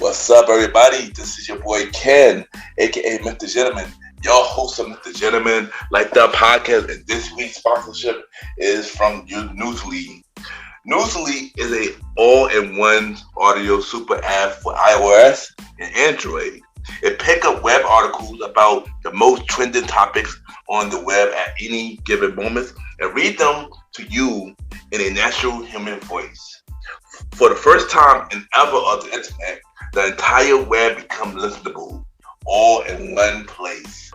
What's up, everybody? This is your boy Ken, aka Mr. Gentleman, your host of Mr. Gentleman Like That podcast. And this week's sponsorship is from Newsly. Newsly is a all-in-one audio super app for iOS and Android. It picks up web articles about the most trending topics on the web at any given moment and read them to you in a natural human voice. For the first time in ever of the internet, the entire web becomes listenable, all in one place.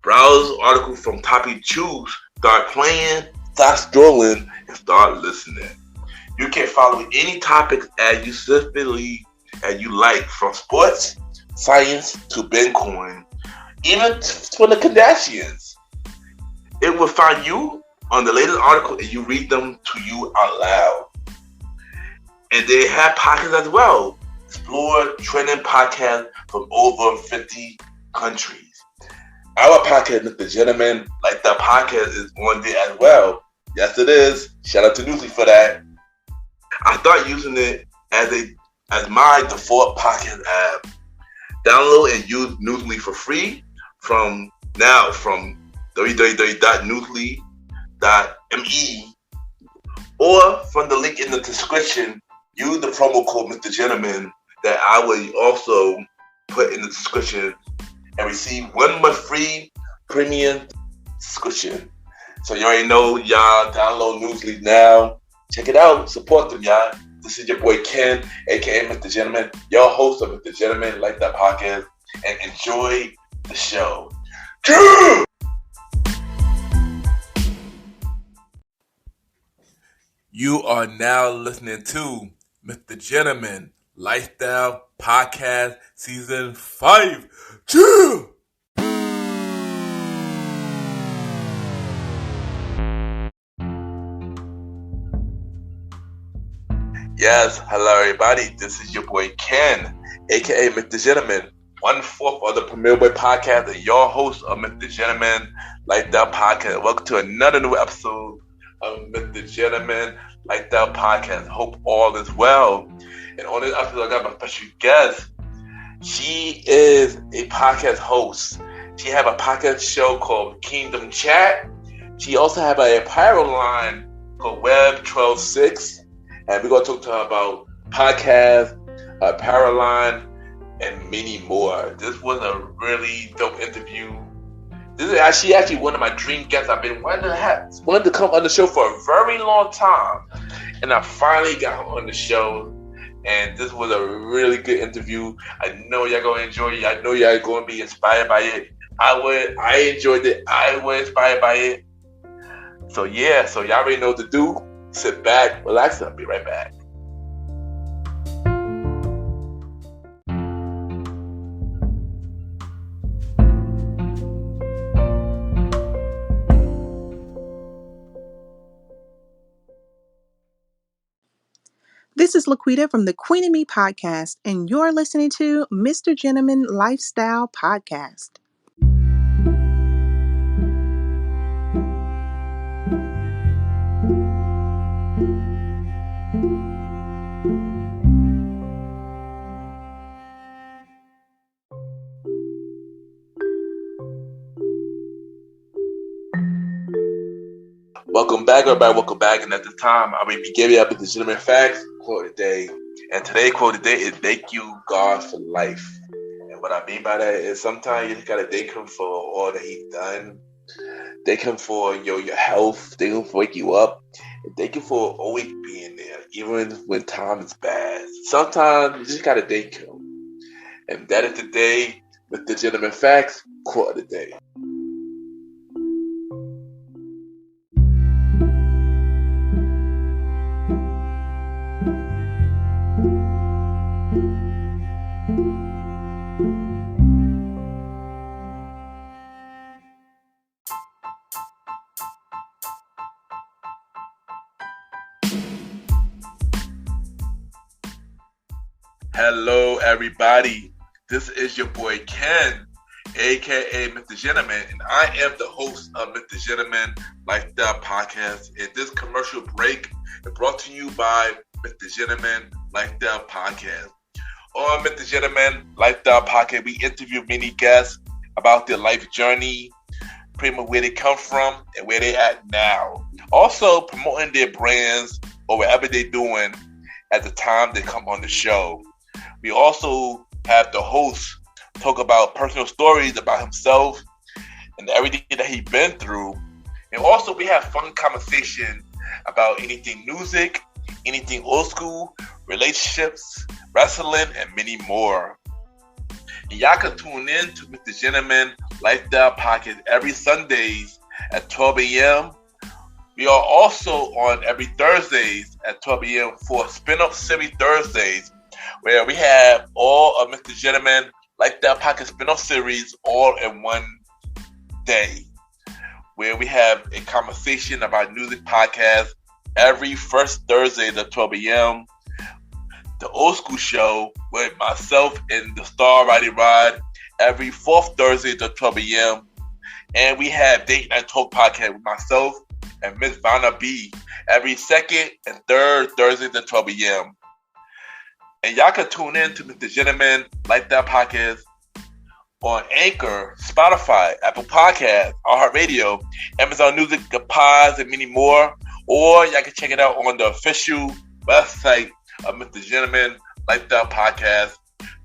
Browse articles from topic choose, start playing, start scrolling, and start listening. You can follow any topic as you specifically as you like, from sports, science to Bitcoin, even for the Kardashians. It will find you on the latest article and you read them to you out loud. And they have podcasts as well. Explore trending podcasts from over 50 countries. Our podcast, Mr. Gentleman Like That podcast, is on there as well. Yes, it is. Shout out to Newsly for that. I started using it as my default podcast app. Download and use Newsly for free from www.newsly.me or from the link in the description. Use the promo code Mr. Gentleman that I will also put in the description and receive 1 month free premium subscription. So you already know, y'all, download Newsly now. Check it out. Support them, y'all. This is your boy Ken, aka Mr. Gentleman, your host of Mr. Gentleman Like That podcast, and enjoy the show. You are now listening to Mr. Gentleman Lifestyle Podcast Season 5. Yes, hello everybody. This is your boy Ken, aka Mr. Gentleman, 1/4 of the Premier Boy Podcast, and your host of Mr. Gentleman Like That Podcast. Welcome to another new episode of Mr. Gentleman Like That Podcast. Hope all is well. And on this episode, I got my special guest. She is a podcast host. She have a podcast show called Kingdom Chat. She also have an apparel line called Rev12Six. And we're going to talk to her about podcast, Apparel Line, and many more. This was a really dope interview. This is actually one of my dream guests. I've been wanting to come on the show for a very long time. And I finally got her on the show. And this was a really good interview. I know y'all going to enjoy it. I know y'all going to be inspired by it. I enjoyed it. I was inspired by it. So yeah, so y'all already know what to do. Sit back, relax, and I'll be right back. This is Laquita from the Queen and Me podcast, and you're listening to Mr. Gentleman Lifestyle Podcast. Welcome back, everybody. Welcome back. And at this time, I will be giving up the legitimate facts quote of the day. And today's quote of the day is thank you, God, for life. And what I mean by that is sometimes you just got to thank Him for all that He's done. Thank Him for your health. Thank Him for waking you up. And thank Him for always being there, even when time is bad. Sometimes you just got to thank Him. And that is the day with the legitimate facts quote of the day. Hello, everybody. This is your boy Ken, aka Mr. Gentleman, and I am the host of Mr. Gentleman Like That podcast. And this commercial break is brought to you by Mr. Gentleman Like That podcast. On Mr. Gentleman Lifestyle Podcast, we interview many guests about their life journey, pretty much where they come from and where they at now. Also promoting their brands or whatever they're doing at the time they come on the show. We also have the host talk about personal stories about himself and everything that he's been through. And also we have fun conversation about anything music, anything old school, relationships, wrestling, and many more. And y'all can tune in to Mr. Gentleman Lifestyle Podcast every Sundays at 12 a.m. We are also on every Thursdays at 12 a.m. for Spin-Up Series Thursdays, where we have all of Mr. Gentleman Lifestyle Podcast Spin-Off Series all in one day, where we have a conversation about music podcast every first Thursday at 12 a.m. The Old School Show with myself and the Star Riding Rod every fourth Thursday at 12 a.m. And we have Date Night Talk Podcast with myself and Miss Vanna B every second and third Thursday at 12 a.m. And y'all can tune in to Mr. Gentleman Lifestyle Podcast on Anchor, Spotify, Apple Podcasts, iHeartRadio, Amazon Music, the Pods, and many more. Or y'all can check it out on the official website of Mr. Gentleman Lifestyle Podcast,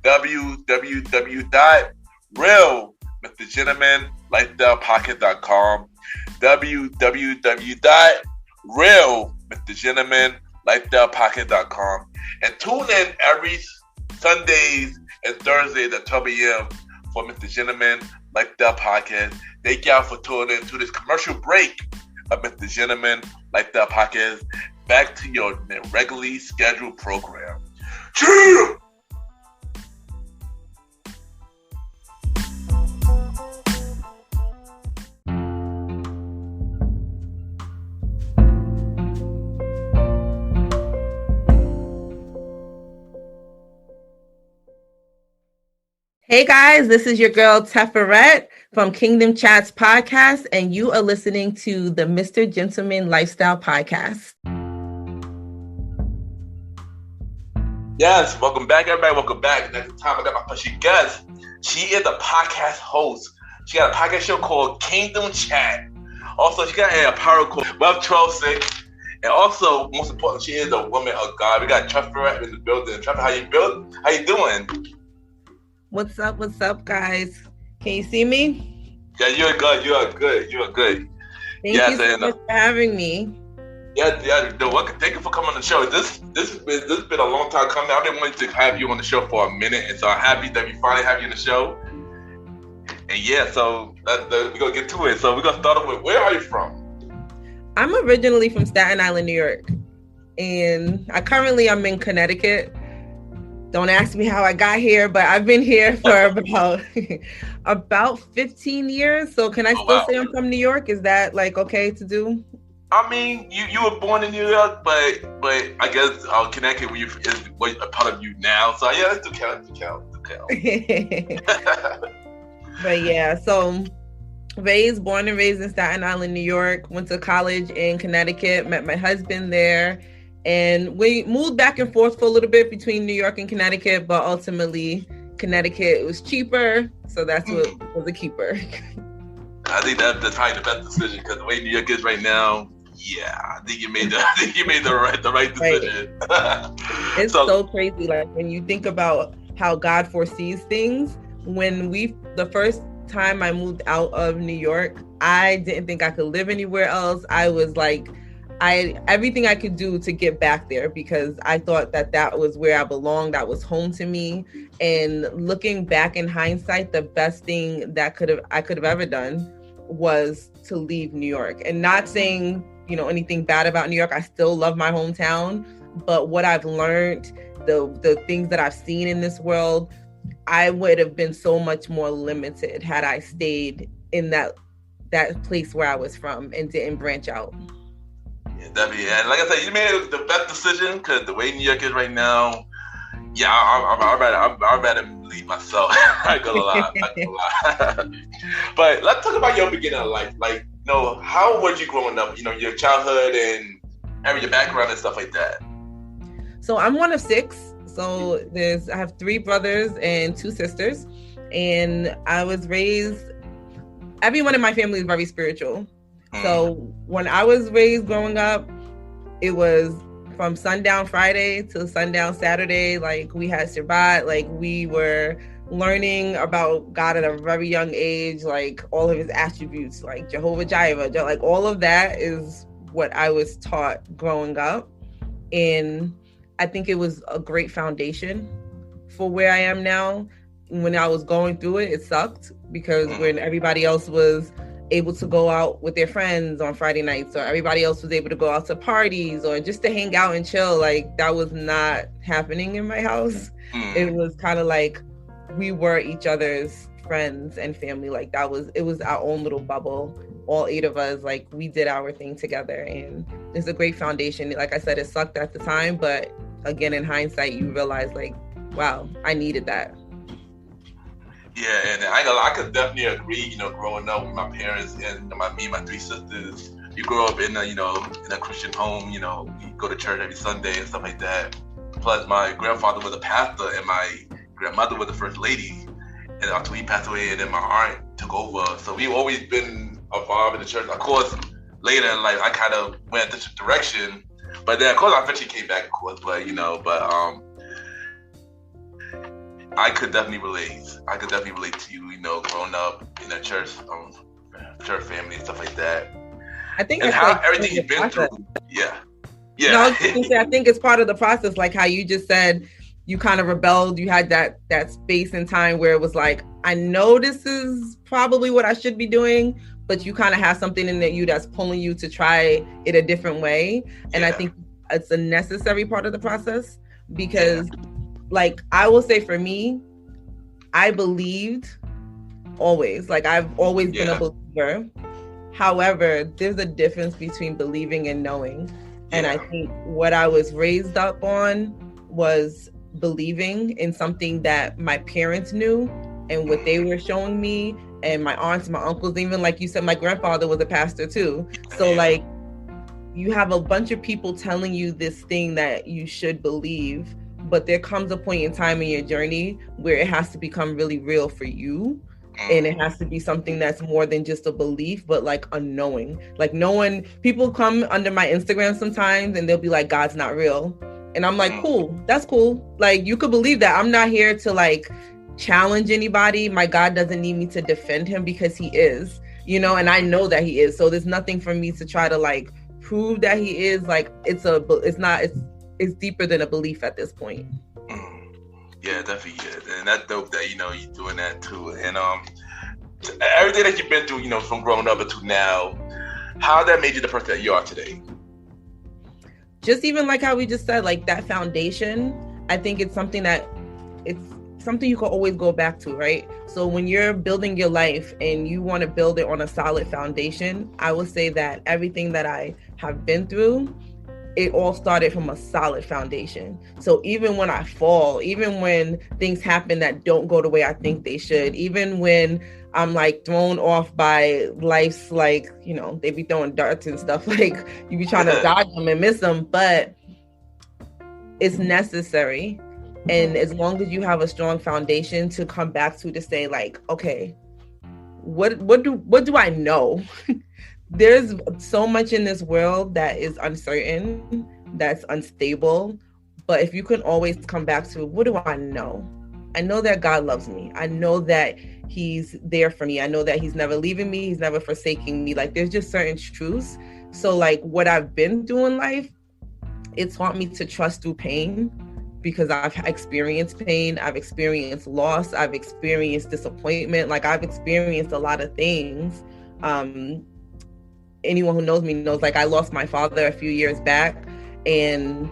www.realmrgentlemanlifestylepodcast.com, www.realmrgentlemanlifestylepodcast.com, and tune in every Sundays and Thursdays at 12 a.m. for Mr. Gentleman Lifestyle Podcast. Thank y'all for tuning in to this commercial break of Mr. Gentleman Lifestyle Podcast. Back to your regularly scheduled program. Cheer! Hey guys, this is your girl Teph from Kingdom Chats Podcast, and you are listening to the Mr. Gentleman Lifestyle Podcast. Yes, welcome back, everybody. Welcome back. Next time I got my special guest. She is a podcast host. She got a podcast show called Kingdom Chat. Also, she got an apparel called Rev12Six. And also, most important, she is a woman of God. We got Trevor in the building. Trevor, how you doing? What's up, guys? Can you see me? Yeah, you're good. Thank you so much for having me. Yeah. Thank you for coming on the show. This has been a long time coming. I've been wanting to have you on the show for a minute, and so I'm happy that we finally have you on the show. And yeah, so we're gonna get to it. So we're gonna start off with, where are you from? I'm originally from Staten Island, New York, and I'm in Connecticut. Don't ask me how I got here, but I've been here for about 15 years. So can I still say I'm from New York? Is that okay to do? I mean, you were born in New York, but I guess Connecticut is a part of you now. So yeah, let's do count. But yeah, so born and raised in Staten Island, New York. Went to college in Connecticut. Met my husband there. And we moved back and forth for a little bit between New York and Connecticut, but ultimately Connecticut was cheaper, so that's what was a keeper. I think that's probably the best decision, because the way New York is right now, yeah, I think you made the right decision. Right. It's so crazy, when you think about how God foresees things. The first time I moved out of New York, I didn't think I could live anywhere else. I was everything I could do to get back there, because I thought that was where I belonged. That was home to me. And looking back in hindsight, the best thing I could have ever done was to leave New York. And not saying, anything bad about New York. I still love my hometown, but what I've learned, the things that I've seen in this world, I would have been so much more limited had I stayed in that place where I was from and didn't branch out. Yeah, definitely. And like I said, you made the best decision, because the way New York is right now, yeah, I'd rather leave myself. I ain't gonna lie. But let's talk about your beginning of life. How was you growing up? Your childhood and your background and stuff like that. So I'm one of six. So I have 3 brothers and 2 sisters, and I was raised, everyone in my family is very spiritual. So when I was raised growing up, it was from sundown Friday to sundown Saturday. Like, we had Shabbat, like we were learning about God at a very young age, like all of his attributes, like Jehovah Jireh, like all of that is what I was taught growing up. And I think it was a great foundation for where I am now. When I was going through it, it sucked because when everybody else was able to go out with their friends on Friday nights, or everybody else was able to go out to parties or just to hang out and chill, like that was not happening in my house. It was kind of like we were each other's friends and family. Like it was our own little bubble. All 8 of us, like we did our thing together, and it's a great foundation. Like I said, it sucked at the time, but again, in hindsight, you realize like, wow, I needed that. Yeah, and I could definitely agree. Growing up with my parents and me and my 3 sisters, you grow up in a Christian home. We go to church every Sunday and stuff like that. Plus, my grandfather was a pastor, and my grandmother was the first lady. And after he passed away, and then my aunt took over, so we've always been involved in the church. Of course, later in life, I kind of went this direction, but then of course I eventually came back, of course. But I could definitely relate. I could definitely relate to you, growing up in a church family and stuff like that. I think and how like everything you've been through. Yeah. No, I was gonna say, I think it's part of the process, like how you just said. You kind of rebelled. You had that space and time where it was like, I know this is probably what I should be doing, but you kind of have something in you that's pulling you to try it a different way. And I think it's a necessary part of the process because like, I will say for me, I believed always, like I've always been a believer. However, there's a difference between believing and knowing. And I think what I was raised up on was believing in something that my parents knew and what they were showing me, and my aunts, my uncles, even like you said, my grandfather was a pastor too. So like you have a bunch of people telling you this thing that you should believe, but there comes a point in time in your journey where it has to become really real for you. And it has to be something that's more than just a belief, but like a knowing. Like knowing, people come under my Instagram sometimes and they'll be like, God's not real. And I'm like, cool, that's cool. Like, you could believe that. I'm not here to like challenge anybody. My God doesn't need me to defend him because he is, and I know that he is. So there's nothing for me to try to like prove that he is. Like, it's deeper than a belief at this point. Yeah, definitely. Yeah. And that's dope that, you're doing that too. And everything that you've been through, from growing up to now, how that made you the person that you are today? Just even like how we just said, like that foundation, I think it's something you can always go back to, right? So when you're building your life and you want to build it on a solid foundation, I would say that everything that I have been through, it all started from a solid foundation. So even when I fall, even when things happen that don't go the way I think they should, even when I'm like thrown off by life's, like, they be throwing darts and stuff, like you be trying to dodge them and miss them, but it's necessary. And as long as you have a strong foundation to come back to say like, okay, what do I know? There's so much in this world that is uncertain, that's unstable. But if you can always come back to, what do I know? I know that God loves me. I know that he's there for me. I know that he's never leaving me. He's never forsaking me. Like, there's just certain truths. So like what I've been through in life, it taught me to trust through pain, because I've experienced pain. I've experienced loss. I've experienced disappointment. Like, I've experienced a lot of things. Anyone who knows me knows, like, I lost my father a few years back, and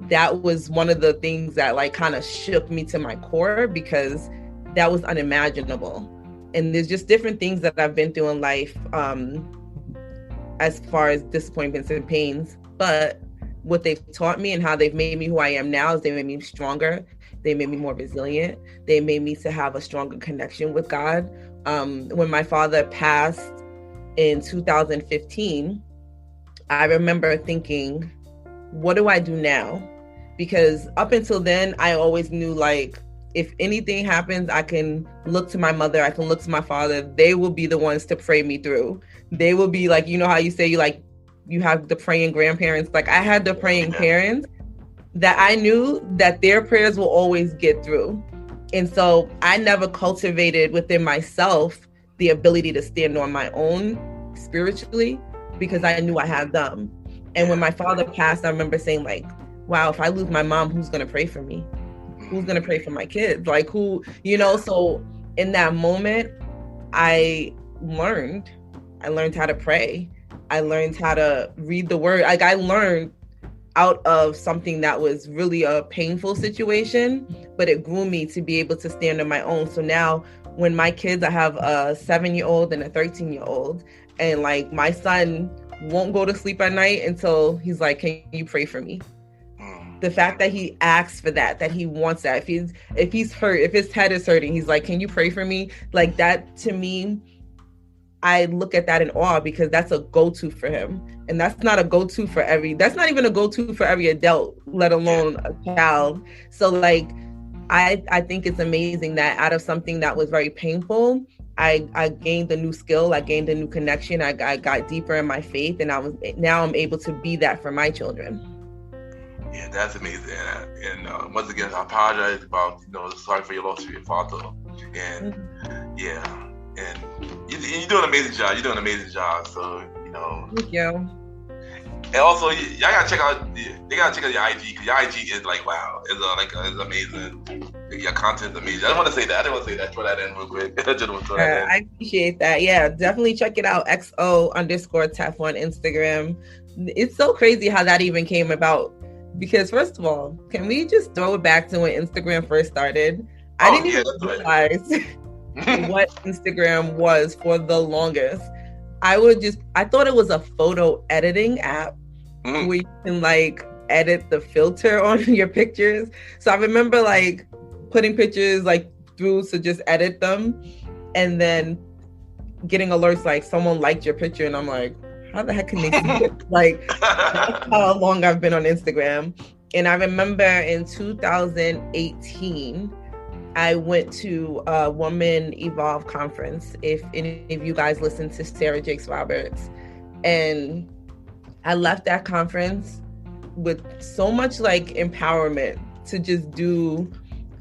that was one of the things that like kind of shook me to my core, because that was unimaginable. And there's just different things that I've been through in life, as far as disappointments and pains. But what they've taught me and how they've made me who I am now is they made me stronger. They made me more resilient. They made me to have a stronger connection with God. When my father passed in 2015, I remember thinking, what do I do now? because up until then, I always knew like, if anything happens, I can look to my mother, I can look to my father. They will be the ones to pray me through. They will be like, you know how you say you have the praying grandparents. Like I had the praying parents that I knew that their prayers will always get through. And so I never cultivated within myself the ability to stand on my own spiritually, because I knew I had them. And when my father passed, I remember saying like, wow, if I lose my mom, who's going to pray for me? Who's going to pray for my kids? Like who, you know, so in that moment, I learned how to pray. I learned how to read the word. Like I learned out of something that was really a painful situation, but it grew me to be able to stand on my own. So now when my kids, I have a 7-year-old and a 13-year-old, and like my son won't go to sleep at night until he's like, can you pray for me? The fact that he asks for that he wants that. If he's hurt, if his head is hurting, he's like, can you pray for me? Like that, to me, I look at that in awe, because that's a go-to for him. And that's not a go-to for that's not even a go-to for every adult, let alone a child. So like, I think it's amazing that out of something that was very painful, I gained a new skill, I gained a new connection, I got deeper in my faith, and now I'm able to be that for my children. Yeah, that's amazing. And once again, I apologize about, sorry for your loss of your father. And and you're doing an amazing job. You're doing an amazing job. So, Thank you. And also, y'all gotta check out. They gotta check out your IG, because your IG is like, wow, it's amazing. Your content's amazing. I didn't want to say that. Throw that in real quick. I appreciate that. Yeah, definitely check it out. XO_Teph on Instagram. It's so crazy how that even came about. Because first of all, can we just throw it back to when Instagram first started? I didn't even realize what Instagram was for the longest. I thought it was a photo editing app where you can like edit the filter on your pictures. So I remember like putting pictures like through to just edit them, and then getting alerts like someone liked your picture, and I'm like, how the heck can they see it? Like, that's how long I've been on Instagram. And I remember in 2018, I went to a Woman Evolve conference, if any of you guys listen to Sarah Jakes Roberts. And I left that conference with so much like empowerment to just do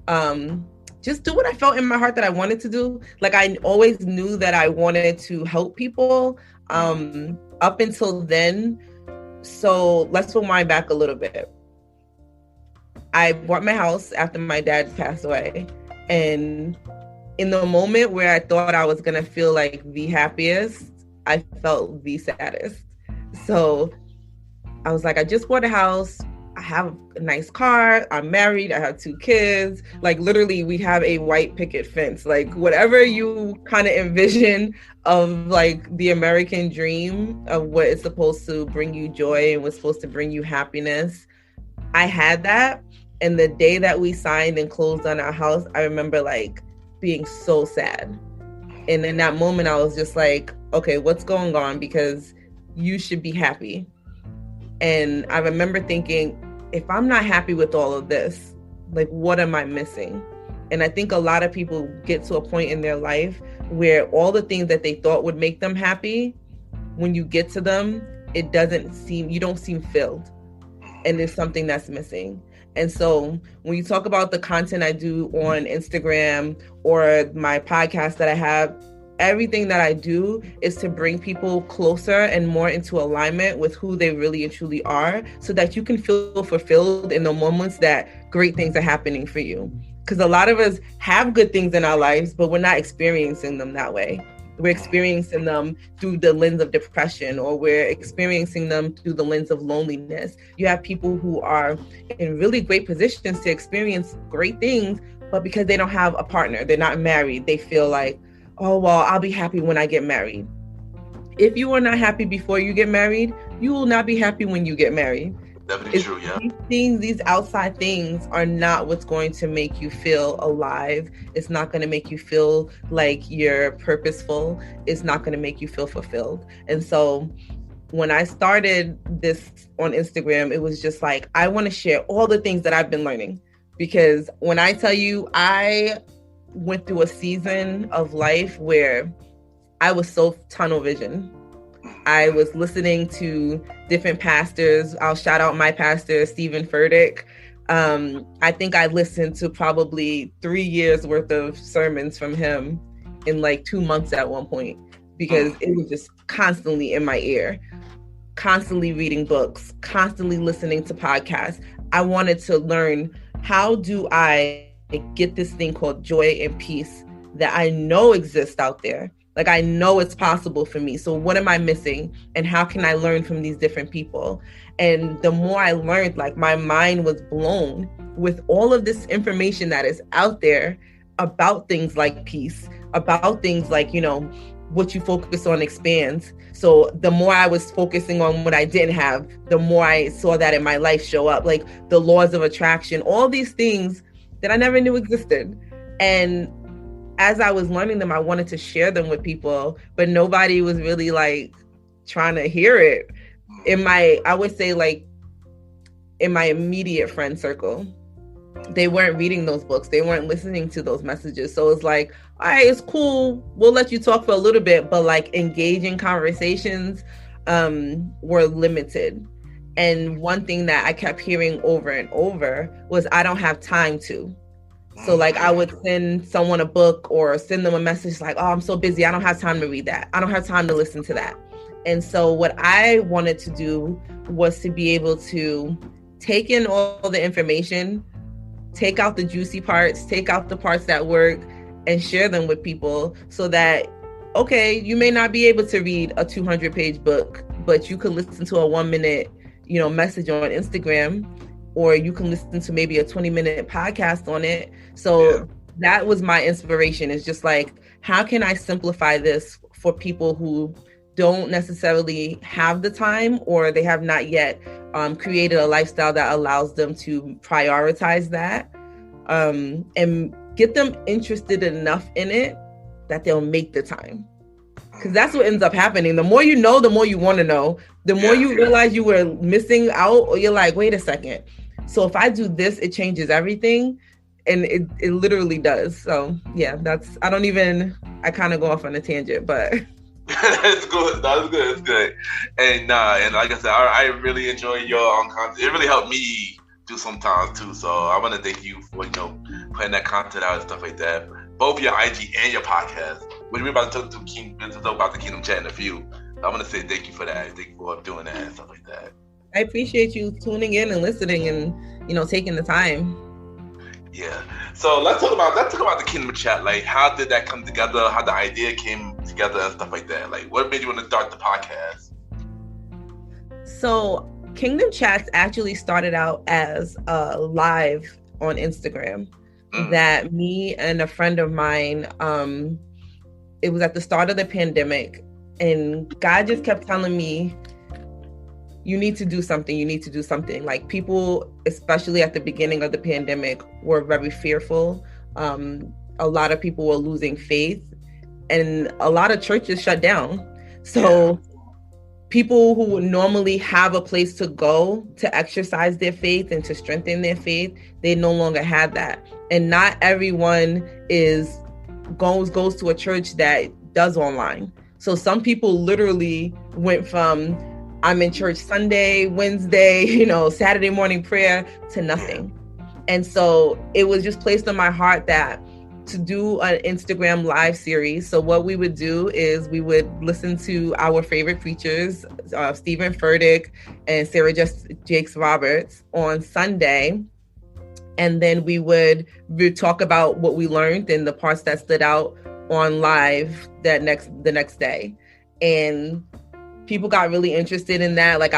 what I felt in my heart that I wanted to do. Like I always knew that I wanted to help people up until then. So let's rewind back a little bit. I bought my house after my dad passed away. And in the moment where I thought I was going to feel like the happiest, I felt the saddest. So I was like, I just bought a house. I have a nice car. I'm married. I have 2 kids. Like literally we have a white picket fence, like whatever you kind of envision of like the American dream of what is supposed to bring you joy and what's supposed to bring you happiness. I had that. And the day that we signed and closed on our house, I remember like being so sad. And in that moment, I was just like, okay, what's going on? Because you should be happy. And I remember thinking, if I'm not happy with all of this, like, what am I missing? And I think a lot of people get to a point in their life where all the things that they thought would make them happy, when you get to them, you don't seem filled. And there's something that's missing. And so when you talk about the content I do on Instagram or my podcast that I have, everything that I do is to bring people closer and more into alignment with who they really and truly are, so that you can feel fulfilled in the moments that great things are happening for you. Because a lot of us have good things in our lives, but we're not experiencing them that way. We're experiencing them through the lens of depression, or we're experiencing them through the lens of loneliness. You have people who are in really great positions to experience great things, but because they don't have a partner, they're not married, they feel like, oh, well, I'll be happy when I get married. If you are not happy before you get married, you will not be happy when you get married. Definitely true, yeah. These outside things are not what's going to make you feel alive. It's not going to make you feel like you're purposeful. It's not going to make you feel fulfilled. And so when I started this on Instagram, it was just like, I want to share all the things that I've been learning. Because when I tell you, I went through a season of life where I was so tunnel vision. I was listening to different pastors. I'll shout out my pastor, Stephen Furtick. I think I listened to probably 3 years worth of sermons from him in like 2 months at one point, because it was just constantly in my ear, constantly reading books, constantly listening to podcasts. I wanted to learn, how do I get this thing called joy and peace that I know exists out there? Like, I know it's possible for me. So what am I missing? And how can I learn from these different people? And the more I learned, like, my mind was blown with all of this information that is out there about things like peace, about things like, you know, what you focus on expands. So the more I was focusing on what I didn't have, the more I saw that in my life show up, like the laws of attraction, all these things that I never knew existed. And as I was learning them, I wanted to share them with people, but nobody was really like trying to hear it. I would say, like, in my immediate friend circle, they weren't reading those books. They weren't listening to those messages. So it's like, all right, it's cool. We'll let you talk for a little bit, but like engaging conversations were limited. And one thing that I kept hearing over and over was, I don't have time to. So like, I would send someone a book or send them a message like, oh, I'm so busy, I don't have time to read that. I don't have time to listen to that. And so what I wanted to do was to be able to take in all the information, take out the juicy parts, take out the parts that work, and share them with people, so that, okay, you may not be able to read a 200-page book, but you could listen to a 1-minute, you know, message on Instagram, or you can listen to maybe a 20-minute podcast on it. So that was my inspiration. It's just like, how can I simplify this for people who don't necessarily have the time, or they have not yet created a lifestyle that allows them to prioritize that, and get them interested enough in it that they'll make the time. Because that's what ends up happening. The more you know, the more you want to know. The more you realize you were missing out, or you're like, wait a second. So if I do this, it changes everything. And it literally does. So yeah, I kind of go off on a tangent, but. That's good. That's good. It's good. And like I said, I really enjoy your content. It really helped me do sometimes too. So I want to thank you for, you know, putting that content out and stuff like that. Both your IG and your podcast. We're about to talk about the Kingdom Chat in a few. I want to say thank you for that. Thank you for doing that and stuff like that. I appreciate you tuning in and listening and, you know, taking the time. Yeah. So let's talk about the Kingdom Chat. Like, how did that come together? How the idea came together and stuff like that? Like, what made you want to start the podcast? So Kingdom Chats actually started out as a live on Instagram that me and a friend of mine, it was at the start of the pandemic, and God just kept telling me, you need to do something. You need to do something. Like, people, especially at the beginning of the pandemic, were very fearful. A lot of people were losing faith, and a lot of churches shut down. So people who would normally have a place to go to exercise their faith and to strengthen their faith, they no longer had that. And not everyone goes to a church that does online. So some people literally went from, I'm in church Sunday, Wednesday, you know, Saturday morning prayer, to nothing. And so it was just placed on my heart that to do an Instagram live series. So what we would do is we would listen to our favorite preachers, Stephen Furtick and Sarah Jakes Roberts, on Sunday. And then we would talk about what we learned and the parts that stood out on live the next day. And people got really interested in that. Like,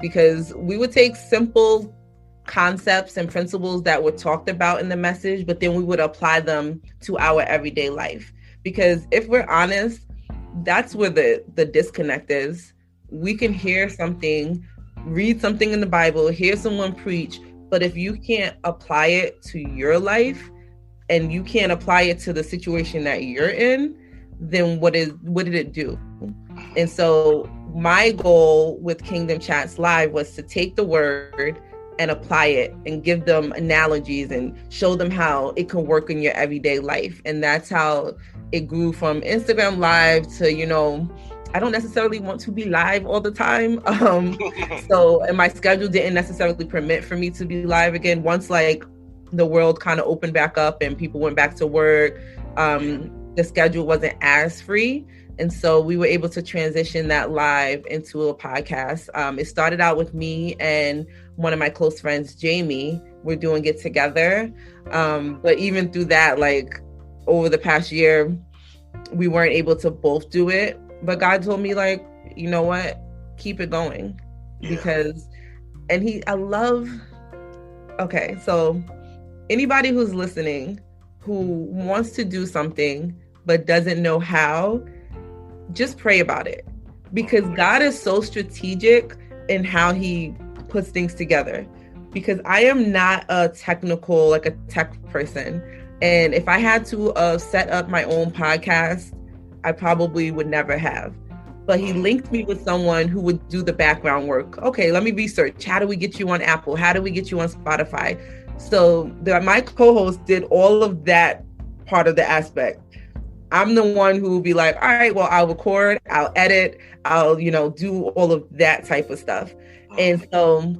because we would take simple concepts and principles that were talked about in the message, but then we would apply them to our everyday life. Because if we're honest, that's where the disconnect is. We can hear something, read something in the Bible, hear someone preach, but if you can't apply it to your life and you can't apply it to the situation that you're in, then what did it do? And so my goal with Kingdom Chats Live was to take the word and apply it and give them analogies and show them how it can work in your everyday life. And that's how it grew from Instagram Live to, you know, I don't necessarily want to be live all the time. And my schedule didn't necessarily permit for me to be live again. Once like the world kind of opened back up and people went back to work, the schedule wasn't as free. And so we were able to transition that live into a podcast. It started out with me and one of my close friends, Jamie. We're doing it together. But even through that, like over the past year, we weren't able to both do it. But God told me, like, you know what? Keep it going. Because, okay, so anybody who's listening who wants to do something but doesn't know how, just pray about it, because God is so strategic in how he puts things together. Because I am not a tech person. And if I had to set up my own podcast, I probably would never have. But he linked me with someone who would do the background work. Okay, let me research. How do we get you on Apple? How do we get you on Spotify? So my co-host did all of that part of the aspect. I'm the one who will be like, all right, well, I'll record, I'll edit, I'll, do all of that type of stuff. And so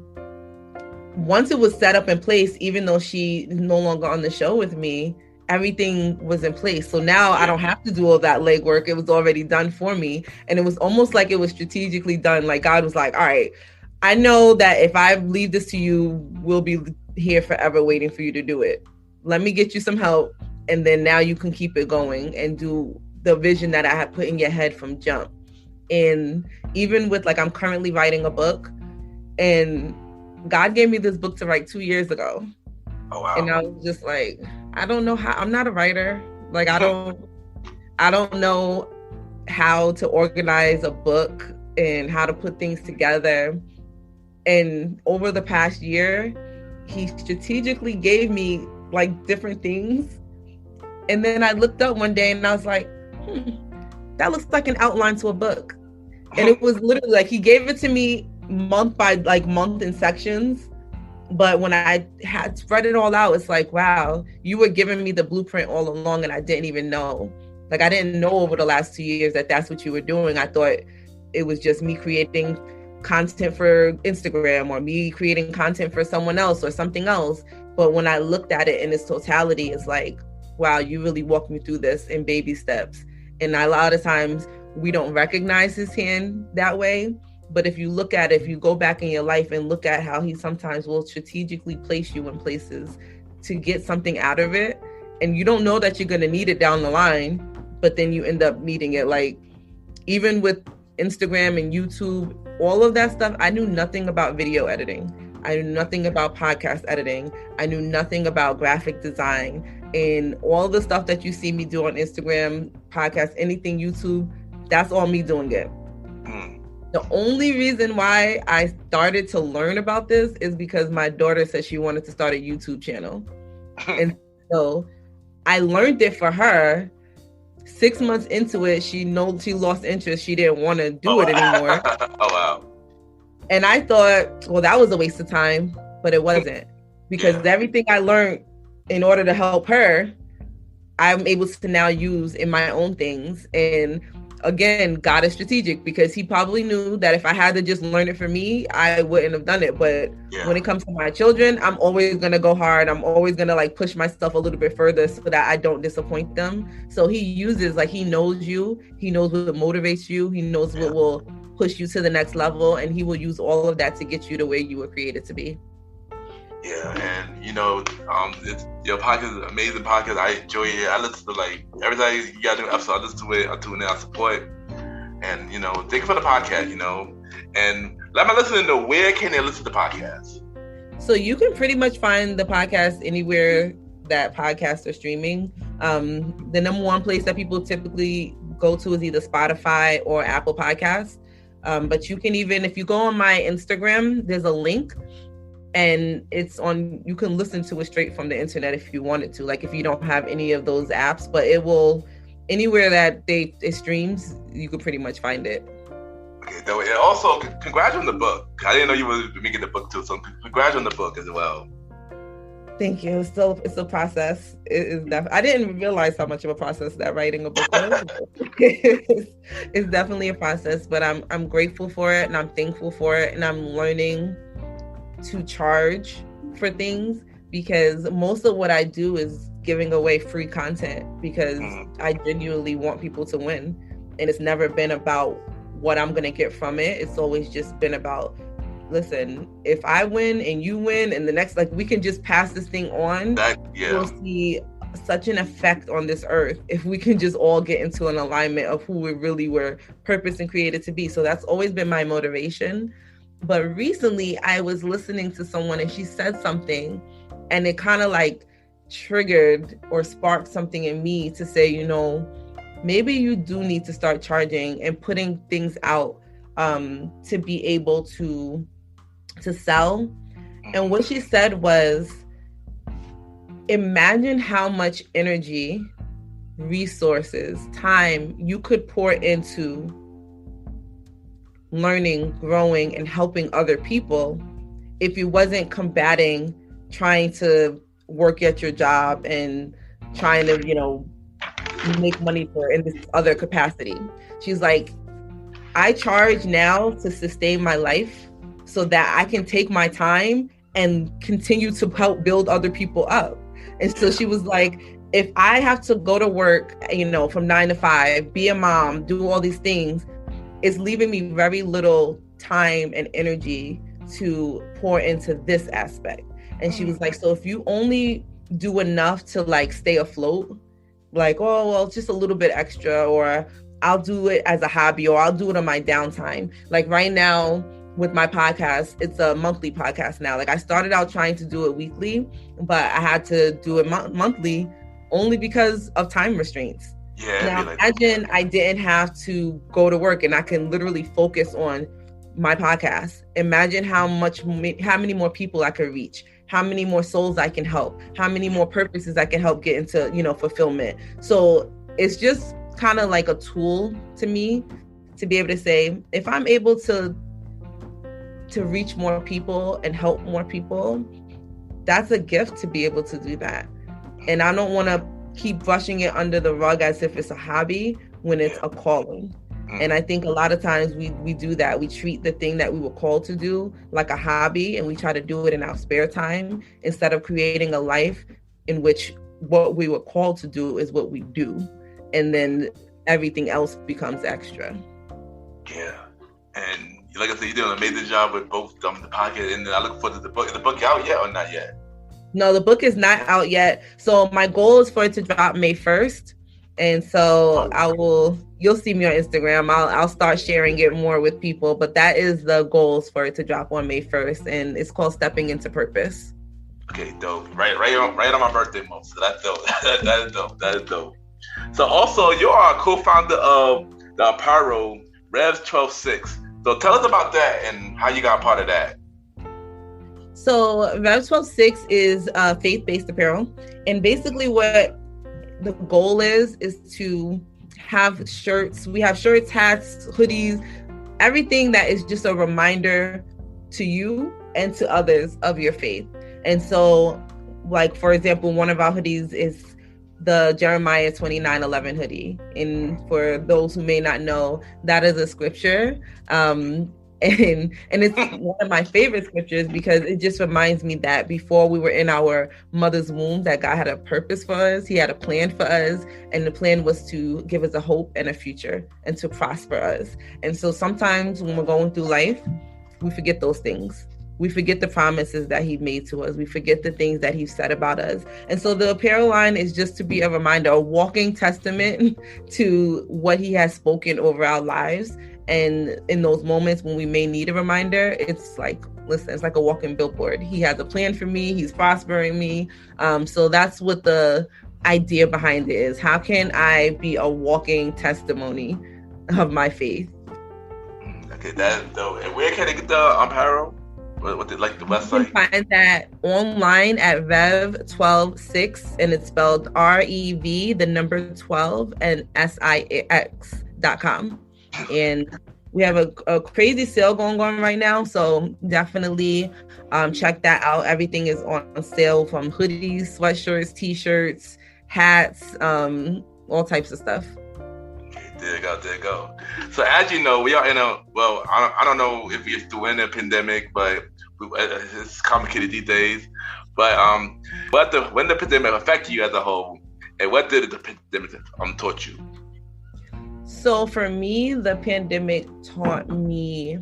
once it was set up in place, even though she is no longer on the show with me, everything was in place. So now I don't have to do all that legwork. It was already done for me. And it was almost like it was strategically done. Like God was like, all right, I know that if I leave this to you, we'll be here forever waiting for you to do it. Let me get you some help. And then now you can keep it going and do the vision that I had put in your head from jump. And even with I'm currently writing a book, and God gave me this book to write 2 years ago. Oh, wow. And I was just like, I don't know how. I'm not a writer. I don't know how to organize a book and how to put things together. And over the past year, he strategically gave me different things. And then I looked up one day and I was like, that looks like an outline to a book. And it was literally he gave it to me month by month in sections. But when I had spread it all out, it's like, wow, you were giving me the blueprint all along and I didn't even know. I didn't know over the last 2 years that that's what you were doing. I thought it was just me creating content for Instagram or me creating content for someone else or something else. But when I looked at it in its totality, it's like, wow, you really walked me through this in baby steps. And a lot of times we don't recognize his hand that way. But if you look at it, if you go back in your life and look at how he sometimes will strategically place you in places to get something out of it, and you don't know that you're going to need it down the line, but then you end up needing it. Even with Instagram and YouTube, all of that stuff, I knew nothing about video editing. I knew nothing about podcast editing. I knew nothing about graphic design. And all the stuff that you see me do on Instagram, podcast, anything YouTube, that's all me doing it. The only reason why I started to learn about this is because my daughter said she wanted to start a YouTube channel. And so I learned it for her. 6 months into it, she lost interest. She didn't want to do it anymore. Oh, wow. And I thought, well, that was a waste of time, but it wasn't. Because everything I learned in order to help her, I'm able to now use in my own things. And again, God is strategic, because he probably knew that if I had to just learn it for me, I wouldn't have done it. But when it comes to my children, I'm always going to go hard. I'm always going to push myself a little bit further so that I don't disappoint them. So he uses, he knows you. He knows what motivates you. He knows what will push you to the next level. And he will use all of that to get you to where you were created to be. Yeah, and it's your podcast is an amazing podcast. I enjoy it. I listen to every time you got a new episode, I listen to it. I tune in, I support. And thank you for the podcast. And let my listeners know, where can they listen to podcasts? So you can pretty much find the podcast anywhere that podcasts are streaming. The number one place that people typically go to is either Spotify or Apple Podcasts. But you can even, if you go on my Instagram, there's a link. And you can listen to it straight from the internet if you wanted to, if you don't have any of those apps, but it will, anywhere that it streams, you can pretty much find it. Okay, though, and also congrats on the book. I didn't know you were making the book too, so congrats on the book as well. Thank you. It's a process. It is I didn't realize how much of a process that writing a book was. It's definitely a process, but I'm grateful for it and I'm thankful for it, and I'm learning to charge for things, because most of what I do is giving away free content because I genuinely want people to win, and it's never been about what I'm gonna get from it. It's always just been about, listen, if I win and you win and the next, like, we can just pass this thing on, we'll see such an effect on this earth if we can just all get into an alignment of who we really were purposed and created to be. So that's always been my motivation. But recently I was listening to someone and she said something, and it kind of like triggered or sparked something in me to say, you know, maybe you do need to start charging and putting things out to be able to sell. And what she said was, imagine how much energy, resources, time you could pour into learning, growing, and helping other people if you wasn't combating trying to work at your job and trying to, you know, make money for in this other capacity. She's like, I charge now to sustain my life so that I can take my time and continue to help build other people up. And so she was like, if I have to go to work, you know, from 9 to 5, be a mom, do all these things, it's leaving me very little time and energy to pour into this aspect. And she was like, so if you only do enough to like stay afloat, like, oh, well, just a little bit extra, or I'll do it as a hobby, or I'll do it on my downtime. Like right now with my podcast, it's a monthly podcast now. Like I started out trying to do it weekly, but I had to do it monthly only because of time restrictions. Yeah. Now imagine I didn't have to go to work and I can literally focus on my podcast. Imagine how many more people I could reach, how many more souls I can help, how many more purposes I can help get into, you know, fulfillment. So it's just kind of like a tool to me to be able to say, if I'm able to reach more people and help more people, that's a gift to be able to do that. And I don't want to keep brushing it under the rug as if it's a hobby when it's a calling. And I think a lot of times we do that. We treat the thing that we were called to do like a hobby, and we try to do it in our spare time instead of creating a life in which what we were called to do is what we do. And then everything else becomes extra. Yeah. And like I said, you did an amazing job with both the podcast, and I look forward to the book. Is the book out yet or not yet? No, the book is not out yet. So my goal is for it to drop May 1st. And so you'll see me on Instagram. I'll start sharing it more with people, but that is the goals for it to drop on May 1st. And it's called Stepping Into Purpose. Okay, dope. Right on my birthday month. So that's dope. That is dope. So also you are a co-founder of the Apparel Rev12Six. So tell us about that and how you got part of that. So Rev12Six is faith-based apparel. And basically what the goal is to have shirts. We have shirts, hats, hoodies, everything that is just a reminder to you and to others of your faith. And so, like, for example, one of our hoodies is the Jeremiah 29:11 hoodie. And for those who may not know, that is a scripture. And it's one of my favorite scriptures because it just reminds me that before we were in our mother's womb, that God had a purpose for us. He had a plan for us. And the plan was to give us a hope and a future and to prosper us. And so sometimes when we're going through life, we forget those things. We forget the promises that he made to us. We forget the things that he said about us. And so the apparel line is just to be a reminder, a walking testament to what he has spoken over our lives. And in those moments when we may need a reminder, it's like, listen, it's like a walking billboard. He has a plan for me. He's prospering me. So that's what the idea behind it is. How can I be a walking testimony of my faith? Okay, that's dope. And where can I get the apparel? What the website? You can find that online at Rev12Six, and it's spelled REV, the number 12, and SIX.com. And We have a crazy sale going on right now, so definitely check that out. Everything is on sale, from hoodies, sweatshirts, t-shirts, hats, all types of stuff. There you go. So as you know, we are in I don't know if we're still in a pandemic, but it's complicated these days. But when the pandemic affected you as a whole, and what did the pandemic taught you? So for me, the pandemic taught me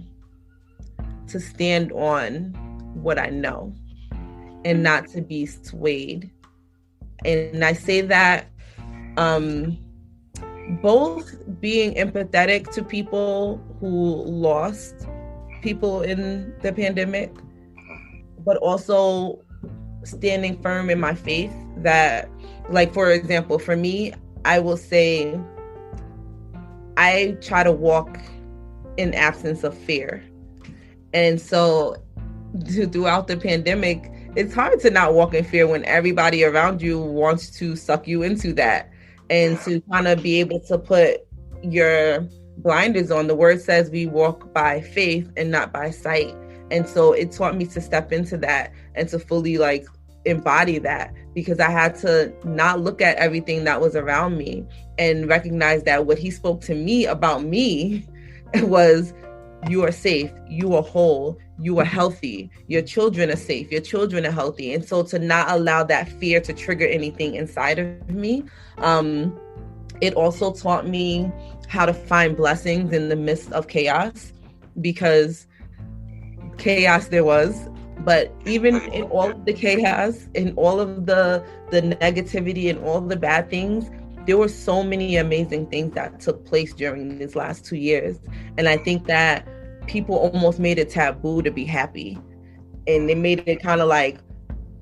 to stand on what I know and not to be swayed. And I say that both being empathetic to people who lost people in the pandemic, but also standing firm in my faith that, like, for example, for me, I will say I try to walk in absence of fear. And so throughout the pandemic, it's hard to not walk in fear when everybody around you wants to suck you into that. And to kind of be able to put your blinders on. The word says we walk by faith and not by sight. And so it taught me to step into that and to fully like embody that, because I had to not look at everything that was around me and recognize that what he spoke to me about me was, you are safe, you are whole, you are healthy, your children are safe, your children are healthy. And so to not allow that fear to trigger anything inside of me. It also taught me how to find blessings in the midst of chaos, because chaos there was, but even in all of the chaos, in all of the negativity and all the bad things, there were so many amazing things that took place during these last 2 years. And I think that people almost made it taboo to be happy. And they made it kind of like,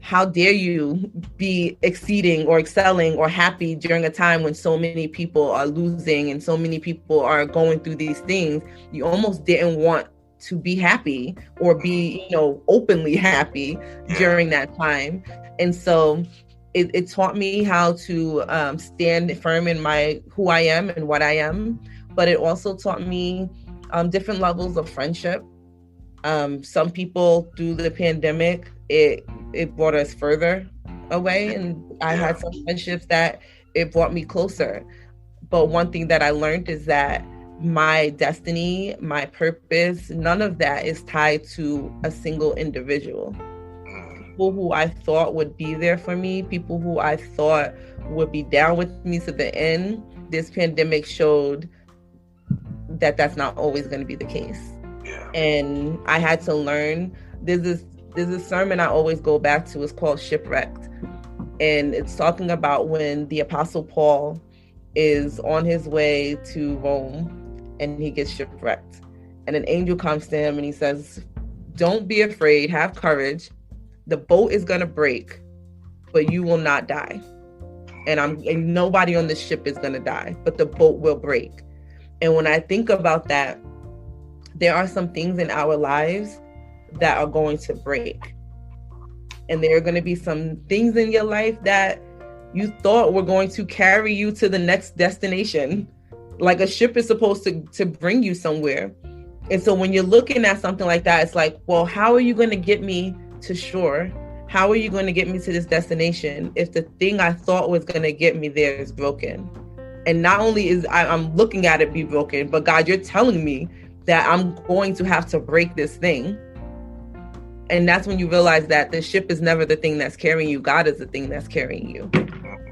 how dare you be exceeding or excelling or happy during a time when so many people are losing and so many people are going through these things. You almost didn't want to be happy or be, openly happy during that time. And so it taught me how to stand firm in who I am and what I am. But it also taught me different levels of friendship. Some people through the pandemic, it brought us further away, and I had some friendships that it brought me closer. But one thing that I learned is that my destiny, my purpose, none of that is tied to a single individual. People who I thought would be there for me, people who I thought would be down with me to the end, this pandemic showed that that's not always going to be the case. And I had to learn. There's this sermon I always go back to. It's called Shipwrecked. And it's talking about when the Apostle Paul is on his way to Rome and he gets shipwrecked. And an angel comes to him and he says, "Don't be afraid, have courage. The boat is going to break, but you will not die. And nobody on the ship is going to die, but the boat will break." And when I think about that, there are some things in our lives that are going to break. And there are going to be some things in your life that you thought were going to carry you to the next destination. Like a ship is supposed to bring you somewhere. And so when you're looking at something like that, it's like, well, how are you going to get me to shore? How are you going to get me to this destination if the thing I thought was going to get me there is broken? And not only is I'm looking at it be broken, but God, you're telling me that I'm going to have to break this thing. And that's when you realize that the ship is never the thing that's carrying you. God is the thing that's carrying you.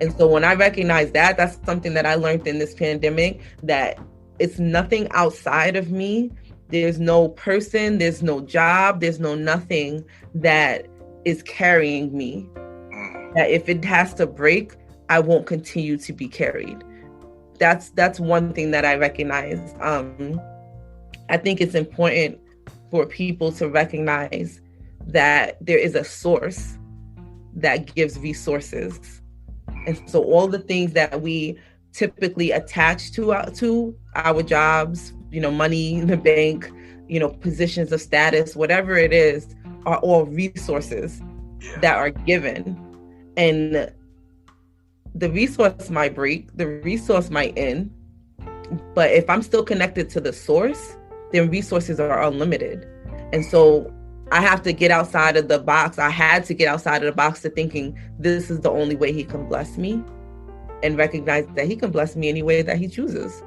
And so when I recognize that, that's something that I learned in this pandemic, that it's nothing outside of me. There's no person, there's no job, there's no nothing that is carrying me. That if it has to break, I won't continue to be carried. That's one thing that I recognize. I think it's important for people to recognize that there is a source that gives resources. And so all the things that we typically attach to our jobs, money in the bank, positions of status, whatever it is, are all resources that are given. And the resource might break, the resource might end, but if I'm still connected to the source, then resources are unlimited. And so I have to get outside of the box. I had to get outside of the box to thinking this is the only way he can bless me, and recognize that he can bless me any way that he chooses.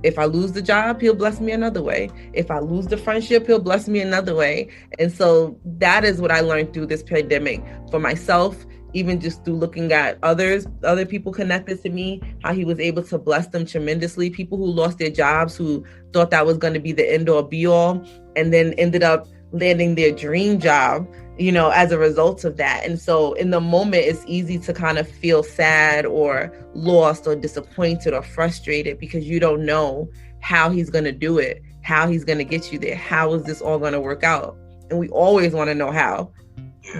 If I lose the job, he'll bless me another way. If I lose the friendship, he'll bless me another way. And so that is what I learned through this pandemic for myself, even just through looking at other people connected to me, how he was able to bless them tremendously. People who lost their jobs, who thought that was going to be the end all be all, and then ended up landing their dream job, as a result of that. And so in the moment, it's easy to kind of feel sad or lost or disappointed or frustrated because you don't know how he's going to do it, how he's going to get you there, how is this all going to work out? And we always want to know how.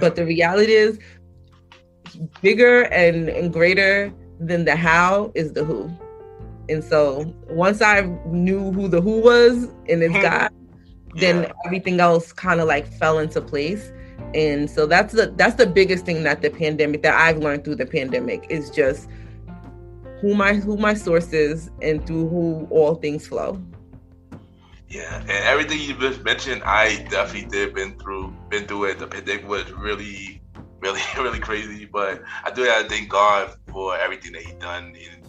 But the reality is, bigger and greater than the how is the who. And so once I knew who the who was, and it's God, then everything else kind of like fell into place. And so that's the biggest thing that I've learned through the pandemic is just who my source is, and through who all things flow. Yeah, and everything you just mentioned, I definitely been through it. The pandemic was really, really, really crazy, but I do gotta thank God for everything that He done and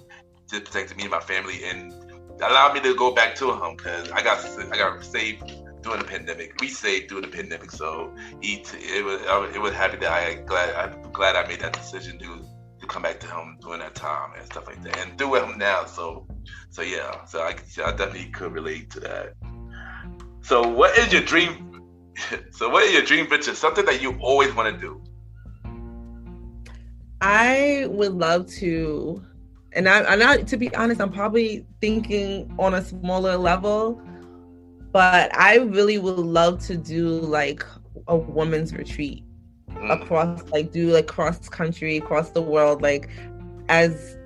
just protected me and my family, and allowed me to go back to Him, because I got saved during the pandemic. We saved during the pandemic, so it was happy that I'm glad I made that decision to come back to Him during that time and stuff like that, and do with Him now. So I definitely could relate to that. So what is your dream? So what is your dream venture? Something that you always want to do? I would love to, and to be honest, I'm probably thinking on a smaller level, but I really would love to do like a women's retreat across, cross country, across the world, like as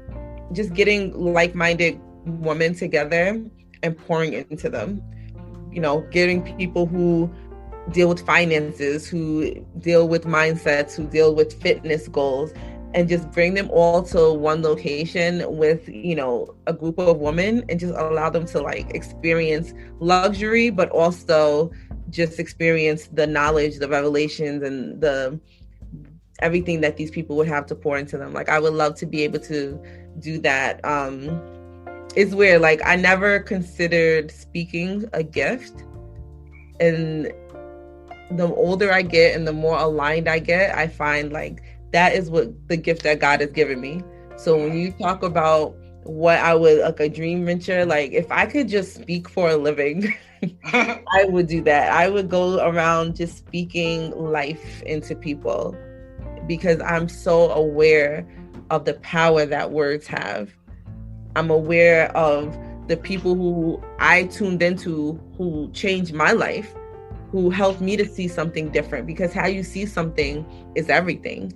just getting like-minded women together and pouring into them, getting people who deal with finances, who deal with mindsets, who deal with fitness goals, and just bring them all to one location with, a group of women, and just allow them to like experience luxury, but also just experience the knowledge, the revelations, and everything that these people would have to pour into them. Like, I would love to be able to do that. It's weird. Like, I never considered speaking a gift. And the older I get and the more aligned I get, I find like that is what the gift that God has given me. So when you talk about what I would, like a dream venture, like if I could just speak for a living, I would do that. I would go around just speaking life into people, because I'm so aware of the power that words have. I'm aware of the people who I tuned into, who changed my life, who helped me to see something different, because how you see something is everything.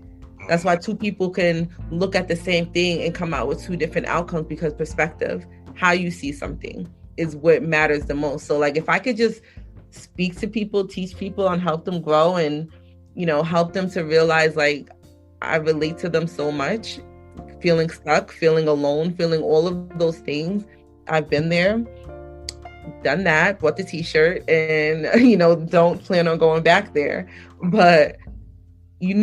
That's why two people can look at the same thing and come out with two different outcomes, because perspective, how you see something is what matters the most. So like if I could just speak to people, teach people, and help them grow, and help them to realize like I relate to them so much, feeling stuck, feeling alone, feeling all of those things. I've been there, done that, bought the t-shirt, and don't plan on going back there. But you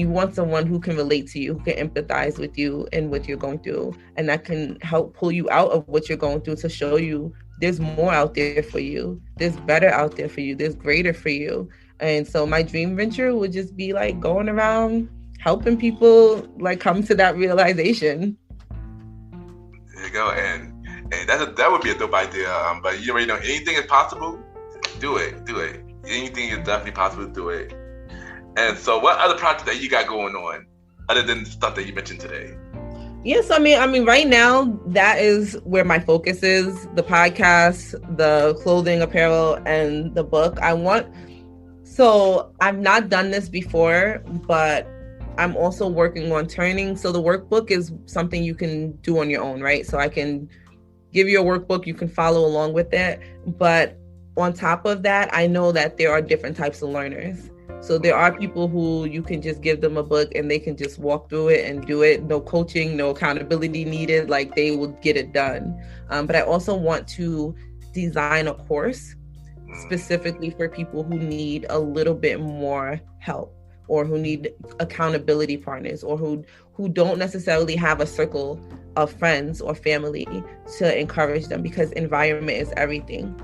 want someone who can relate to you, who can empathize with you and what you're going through, and that can help pull you out of what you're going through, to show you there's more out there for you, there's better out there for you, there's greater for you. And so my dream venture would just be like going around helping people like come to that realization. There you go, and that would be a dope idea. But you already know, anything is possible. Do it. Anything is definitely possible. Do it. And so, what other projects that you got going on, other than the stuff that you mentioned today? Yes, I mean, right now that is where my focus is: the podcast, the clothing, apparel, and the book. So I've not done this before, but I'm also working on turning. So the workbook is something you can do on your own, right? So I can give you a workbook, you can follow along with it. But on top of that, I know that there are different types of learners. So there are people who you can just give them a book and they can just walk through it and do it. No coaching, no accountability needed. Like they will get it done. But I also want to design a course specifically for people who need a little bit more help, or who need accountability partners, or who don't necessarily have a circle of friends or family to encourage them, because environment is everything.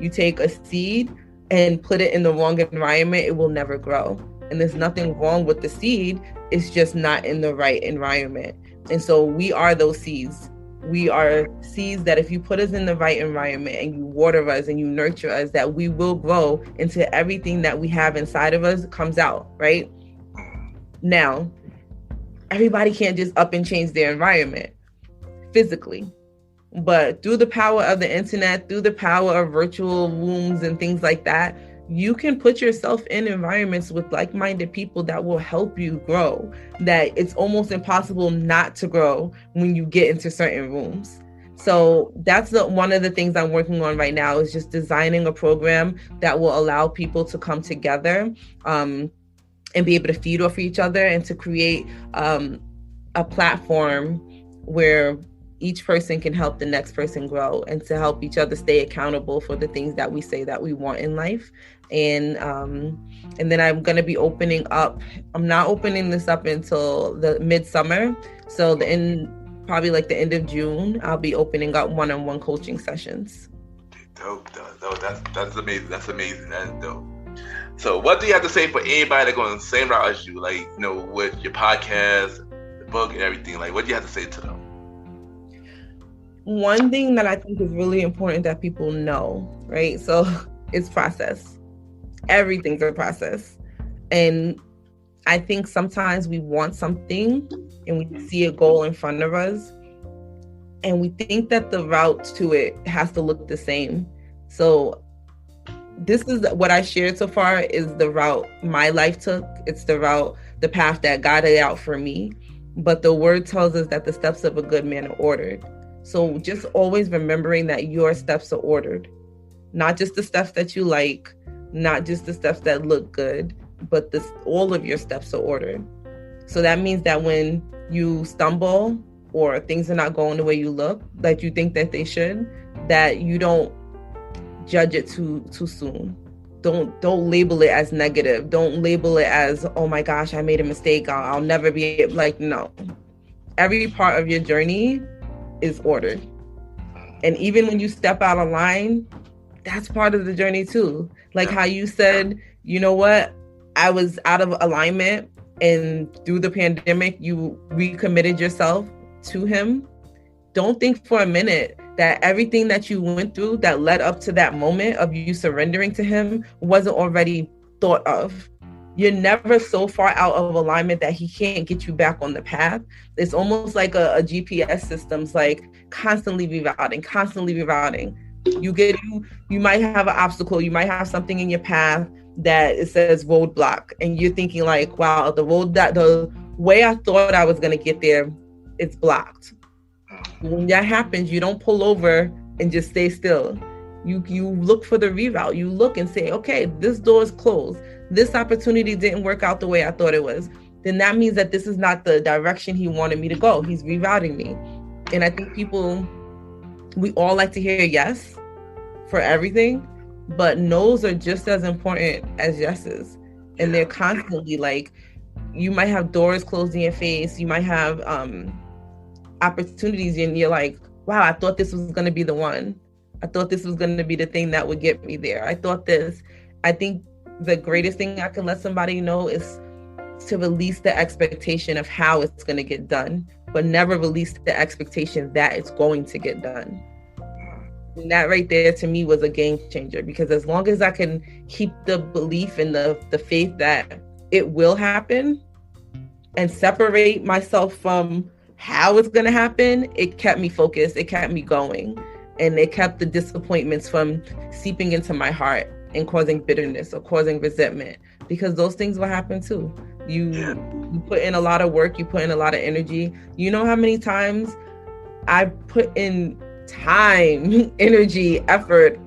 You take a seed and put it in the wrong environment, it will never grow. And there's nothing wrong with the seed, it's just not in the right environment. And so we are those seeds. We are seeds that if you put us in the right environment and you water us and you nurture us, that we will grow into everything that we have inside of us comes out, right? Now, everybody can't just up and change their environment physically, but through the power of the internet, through the power of virtual rooms and things like that, you can put yourself in environments with like-minded people that will help you grow, that it's almost impossible not to grow when you get into certain rooms. So that's one of the things I'm working on right now, is just designing a program that will allow people to come together and be able to feed off each other, and to create a platform where each person can help the next person grow, and to help each other stay accountable for the things that we say that we want in life. And then I'm going to be opening up. I'm not opening this up until the midsummer. So probably like the end of June, I'll be opening up one-on-one coaching sessions. Dope. That's amazing. That's amazing. That's dope. So what do you have to say for anybody that going the same route as you, like, you know, with your podcast, the book, and everything? Like, what do you have to say to them? One thing that I think is really important that people know, right? So it's process. Everything's a process. And I think sometimes we want something and we see a goal in front of us, and we think that the route to it has to look the same. So this is what I shared so far is the route my life took. It's the path that God laid out for me. But the word tells us that the steps of a good man are ordered. So just always remembering that your steps are ordered, not just the steps that you like, not just the steps that look good, but all of your steps are ordered. So that means that when you stumble or things are not going the way you look, like you think that they should, that you don't judge it too soon. Don't label it as negative. Don't label it as, oh my gosh, I made a mistake. I'll never be like, no. Every part of your journey is ordered. And even when you step out of line, that's part of the journey too. Like how you said, you know what? I was out of alignment, and through the pandemic, you recommitted yourself to him. Don't think for a minute that everything that you went through that led up to that moment of you surrendering to him wasn't already thought of. You're never so far out of alignment that he can't get you back on the path. It's almost like a GPS system's like constantly rerouting. You might have an obstacle, you might have something in your path that it says roadblock, and you're thinking like, wow, the way I thought I was going to get there, it's blocked. When that happens, you don't pull over and just stay still. You look for the reroute. You look and say, okay, this door is closed. This opportunity didn't work out the way I thought it was. Then that means that this is not the direction he wanted me to go. He's rerouting me. And I think we all like to hear yes for everything, but no's are just as important as yeses. And they're constantly like, you might have doors closed in your face. You might have opportunities, and you're like, wow, I thought this was going to be the one. I thought this was going to be the thing that would get me there. I think the greatest thing I can let somebody know is to release the expectation of how it's going to get done, but never release the expectation that it's going to get done. And that right there to me was a game changer, because as long as I can keep the belief and the faith that it will happen and separate myself from how it's going to happen, it kept me focused, it kept me going, and it kept the disappointments from seeping into my heart and causing bitterness or causing resentment, because those things will happen too. You put in a lot of work, you put in a lot of energy. You know how many times I put in time, energy, effort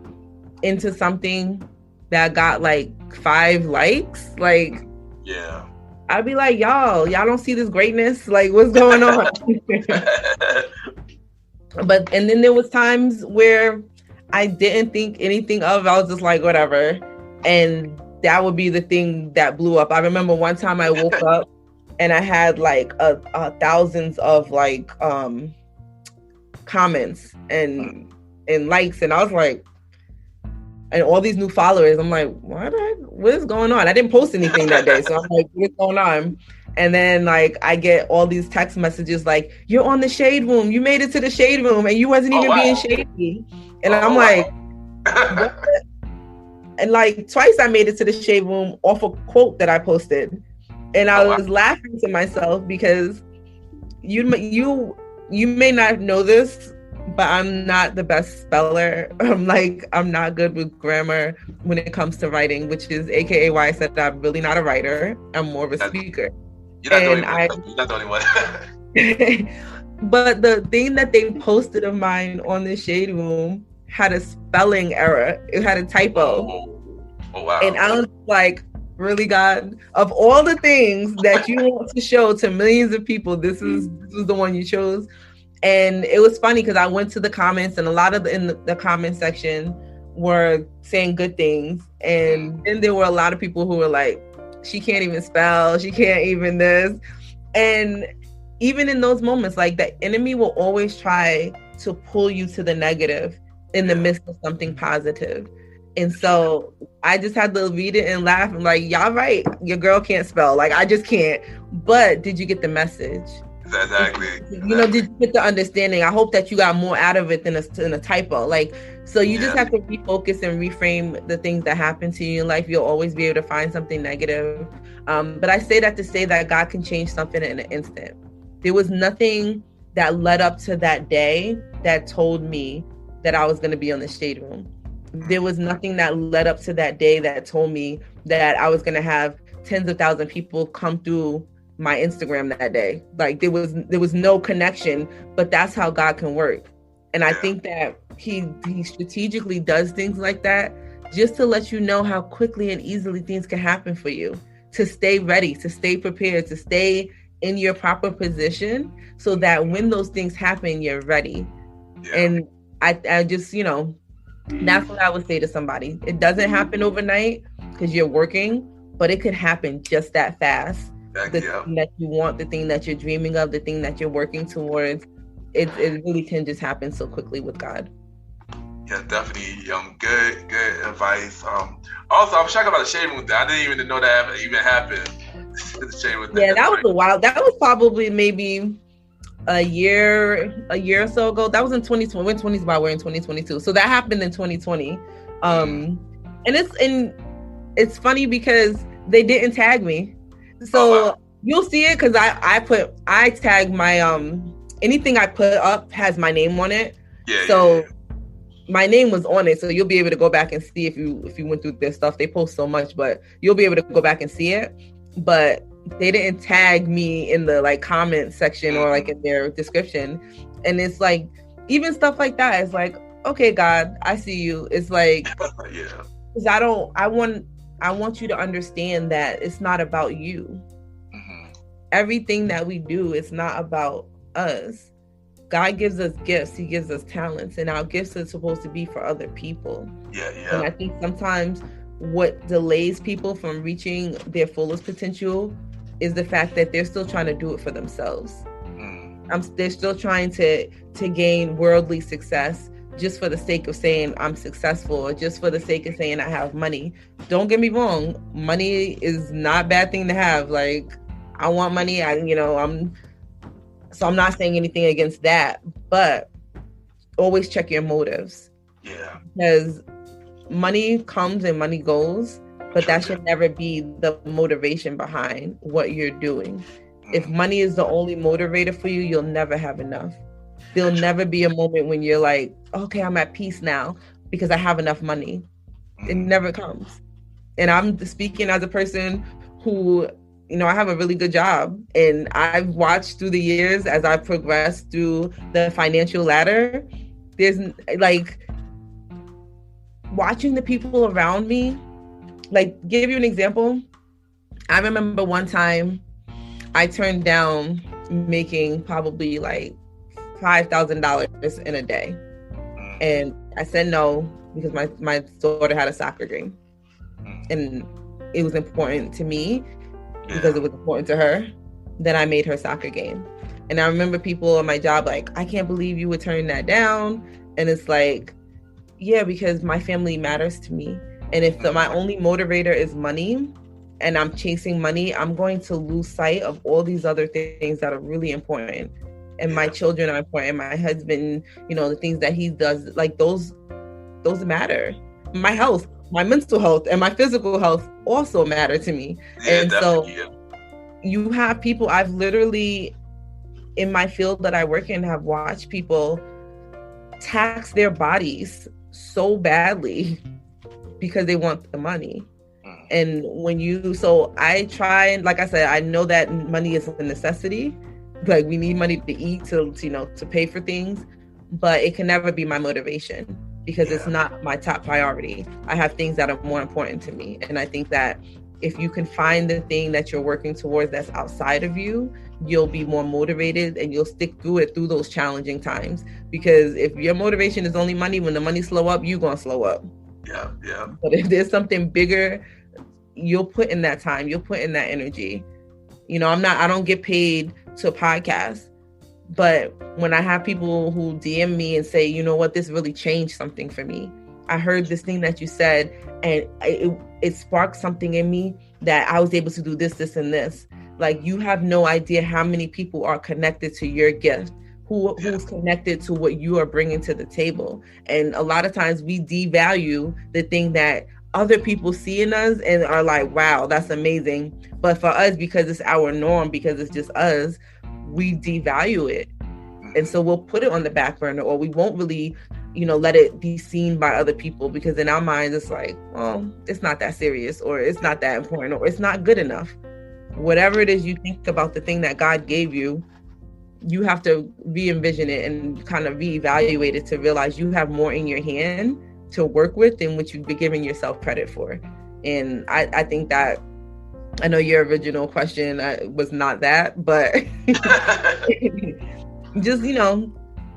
into something that got like 5 likes? Like, yeah. I'd be like, y'all don't see this greatness? Like, what's going on? And then there was times where I didn't think anything of. I was just like, whatever. And that would be the thing that blew up. I remember one time I woke up and I had like thousands of like comments and likes, and I was like, and all these new followers. I'm like, what is going on? I didn't post anything that day, so I'm like, what's going on? And then like I get all these text messages like, you're on the shade room, you made it to the shade room, and you wasn't even being shady. And I'm like, what? And like twice I made it to the shade room off a quote that I posted, and I was laughing to myself because you may not know this, but I'm not the best speller. I'm not good with grammar when it comes to writing, which is AKA why I said that I'm really not a writer. I'm more of a speaker. You're not the only one. But the thing that they posted of mine on the shade room had a spelling error. It had a typo. Oh wow. And I was like, really, God, of all the things that you want to show to millions of people, this was the one you chose. And it was funny because I went to the comments, and a lot of in the comment section were saying good things. And then there were a lot of people who were like, she can't even spell, she can't even this. And even in those moments, like the enemy will always try to pull you to the negative in the midst of something positive. And so I just had to read it and laugh. I'm like, y'all right, your girl can't spell. Like, I just can't. But did you get the message? Exactly. You know, did you get the understanding? I hope that you got more out of it than a typo. Like, so you just have to refocus and reframe the things that happen to you in life. You'll always be able to find something negative. But I say that to say that God can change something in an instant. There was nothing that led up to that day that told me that I was going to be on the shade room. There was nothing that led up to that day that told me that I was going to have tens of thousands of people come through my Instagram that day. Like there was no connection, but that's how God can work. And I think that he strategically does things like that just to let you know how quickly and easily things can happen for you, to stay ready, to stay prepared, to stay in your proper position so that when those things happen, you're ready. And I just, you know, that's what I would say to somebody. It doesn't happen overnight because you're working, but it could happen just that fast. The thing that you want, the thing that you're dreaming of, the thing that you're working towards, it really can just happen so quickly with God. Yeah, definitely. Good advice. Also, I'm shocked about the shade room. I didn't even know that even happened. The shade room. Yeah, that was a while. That was probably maybe a year or so ago. That was in 2020. We're in 2022. So that happened in 2020. And it's funny because they didn't tag me. So you'll see it because I tag my anything I put up has my name on it. My name was on it, so you'll be able to go back and see if you went through their stuff. They post so much, but you'll be able to go back and see it. But they didn't tag me in the like comment section or like in their description. And it's like even stuff like that. It's like, okay, God, I see you. It's like, because I want you to understand that it's not about you. Everything that we do is not about us. God gives us gifts. He gives us talents, and our gifts are supposed to be for other people. And I think sometimes what delays people from reaching their fullest potential is the fact that they're still trying to do it for themselves. They're still trying to gain worldly success just for the sake of saying I'm successful, or just for the sake of saying I have money. Don't get me wrong, money is not a bad thing to have. Like, I want money. I'm not saying anything against that, but always check your motives. Because money comes and money goes, but that should never be the motivation behind what you're doing. If money is the only motivator for you, you'll never have enough. There'll never be a moment when you're like, okay, I'm at peace now because I have enough money. It never comes. And I'm speaking as a person who, I have a really good job, and I've watched through the years as I've progressed through the financial ladder. There's like watching the people around me, like give you an example. I remember one time I turned down making probably like $5,000 in a day. And I said no because my daughter had a soccer game, and it was important to me because it was important to her. Then I made her soccer game. And I remember people on my job like, I can't believe you would turn that down. And it's like, yeah, because my family matters to me. And if my only motivator is money and I'm chasing money, I'm going to lose sight of all these other things that are really important. And my children are important. My husband, you know, the things that he does, like those matter. My health, my mental health, and my physical health also matter to me. And so you have people, I've literally, in my field that I work in, have watched people tax their bodies so badly because they want the money. And so I try, and like I said, I know that money is a necessity. Like we need money to eat, to pay for things, but it can never be my motivation because it's not my top priority. I have things that are more important to me. And I think that if you can find the thing that you're working towards that's outside of you, you'll be more motivated and you'll stick through it through those challenging times. Because if your motivation is only money, when the money slow up, you're going to slow up. Yeah. But if there's something bigger, you'll put in that time, you'll put in that energy. You know, I don't get paid to podcast, but when I have people who DM me and say, you know what, this really changed something for me. I heard this thing that you said, and it sparked something in me that I was able to do this, and this. Like, you have no idea how many people are connected to your gift, who's connected to what you are bringing to the table. And a lot of times we devalue the thing that other people see in us and are like, wow, that's amazing. But for us, because it's our norm, because it's just us, we devalue it. And so we'll put it on the back burner, or we won't really, let it be seen by other people, because in our minds, it's like, well, it's not that serious, or it's not that important, or it's not good enough. Whatever it is you think about the thing that God gave you, you have to re-envision it and kind of reevaluate it to realize you have more in your hand to work with than what you've been giving yourself credit for. And I think that, I know your original question was not that, but just,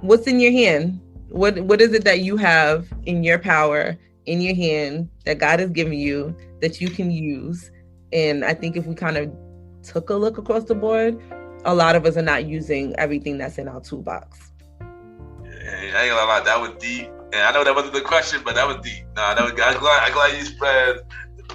what's in your hand? What is it that you have in your power, in your hand, that God has given you that you can use? And I think if we kind of took a look across the board, a lot of us are not using everything that's in our toolbox. Yeah, I ain't gonna lie, that was deep. And I know that wasn't the question, but that was deep. Nah, that was, I'm glad you spread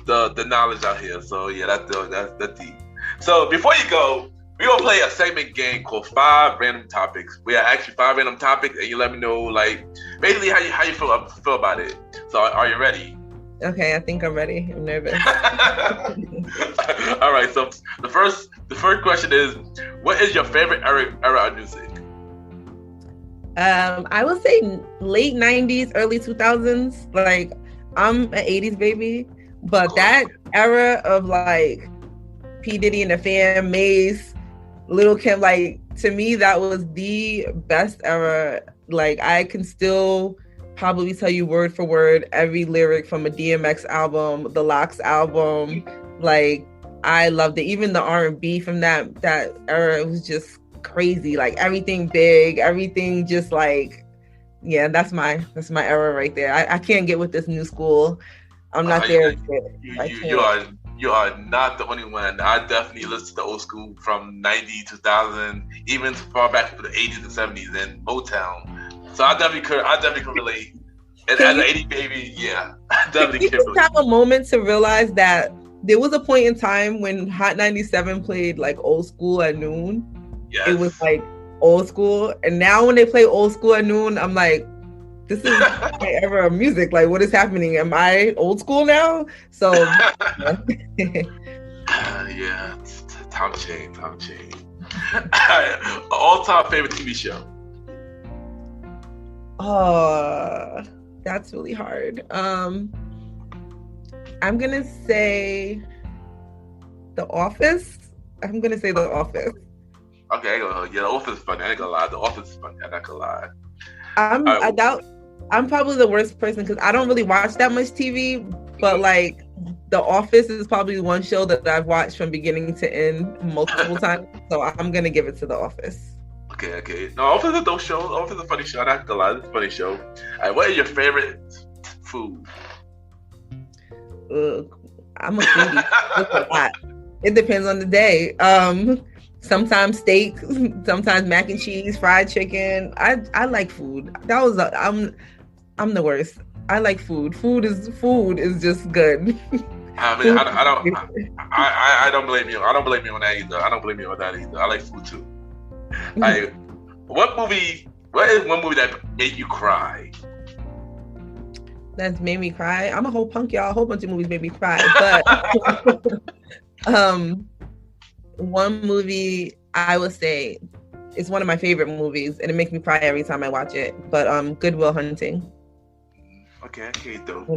the knowledge out here. So yeah, that's deep. So before you go, we're gonna play a segment game called 5 Random Topics. We are actually 5 random topics, and you let me know, like, basically how you feel about it. So are you ready? Okay, I think I'm ready. I'm nervous. All right. So the first question is, what is your favorite era of music? I would say late 90s, early 2000s. Like, I'm an 80s baby, but that era of like P. Diddy and the Fam, Mace, Lil' Kim, like, to me, that was the best era. Like, I can still probably tell you word for word every lyric from a DMX album, the Lox album. Like, I loved it. Even the R&B from that era, it was just crazy. Like, everything big, everything just like, yeah, that's my era right there. I can't get with this new school. I'm not there. You are not the only one. I definitely listen to the old school from 90, 2000, even far back to the 80s and 70s and Motown. So I definitely could relate. And as an 80 baby, yeah, I definitely can relate. Have a moment to realize that there was a point in time when Hot 97 played like old school at noon. Yes. It was like old school. And now when they play old school at noon, I'm like, this is my era of music. Like, what is happening? Am I old school now? So yeah, time change. All-time favorite TV show. Oh, that's really hard. I'm gonna say The Office. Okay, The Office is funny. I ain't gonna lie. The Office is funny. I'm not gonna lie. I'm probably the worst person because I don't really watch that much TV, but like The Office is probably one show that I've watched from beginning to end multiple times. So I'm gonna give it to The Office. Okay. No, Office is a dope show. Office is a funny show. I have to lie. It's a funny show. All right, what is your favorite food? I'm a foodie. It's a lot. It depends on the day. Sometimes steak, sometimes mac and cheese, fried chicken. I like food. I'm the worst. I like food. Food is just good. I mean, I don't blame you. I don't blame you on that either. I like food too. What is one movie that made you cry? That's made me cry. I'm a whole punk, y'all. A whole bunch of movies made me cry. But one movie I would say is one of my favorite movies, and it makes me cry every time I watch it. But Good Will Hunting. Okay, dope.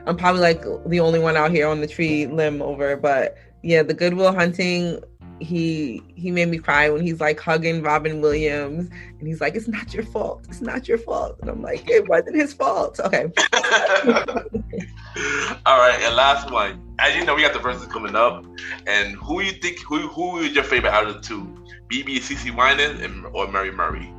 I'm probably like the only one out here on the tree limb over, but yeah, the Good Will Hunting. He made me cry when he's like hugging Robin Williams and he's like, it's not your fault, and I'm like, it wasn't his fault. Okay. All right, and last one. As you know, we got the verses coming up, and who you think who is your favorite out of the two, BB CeCe Winans or Mary Murray?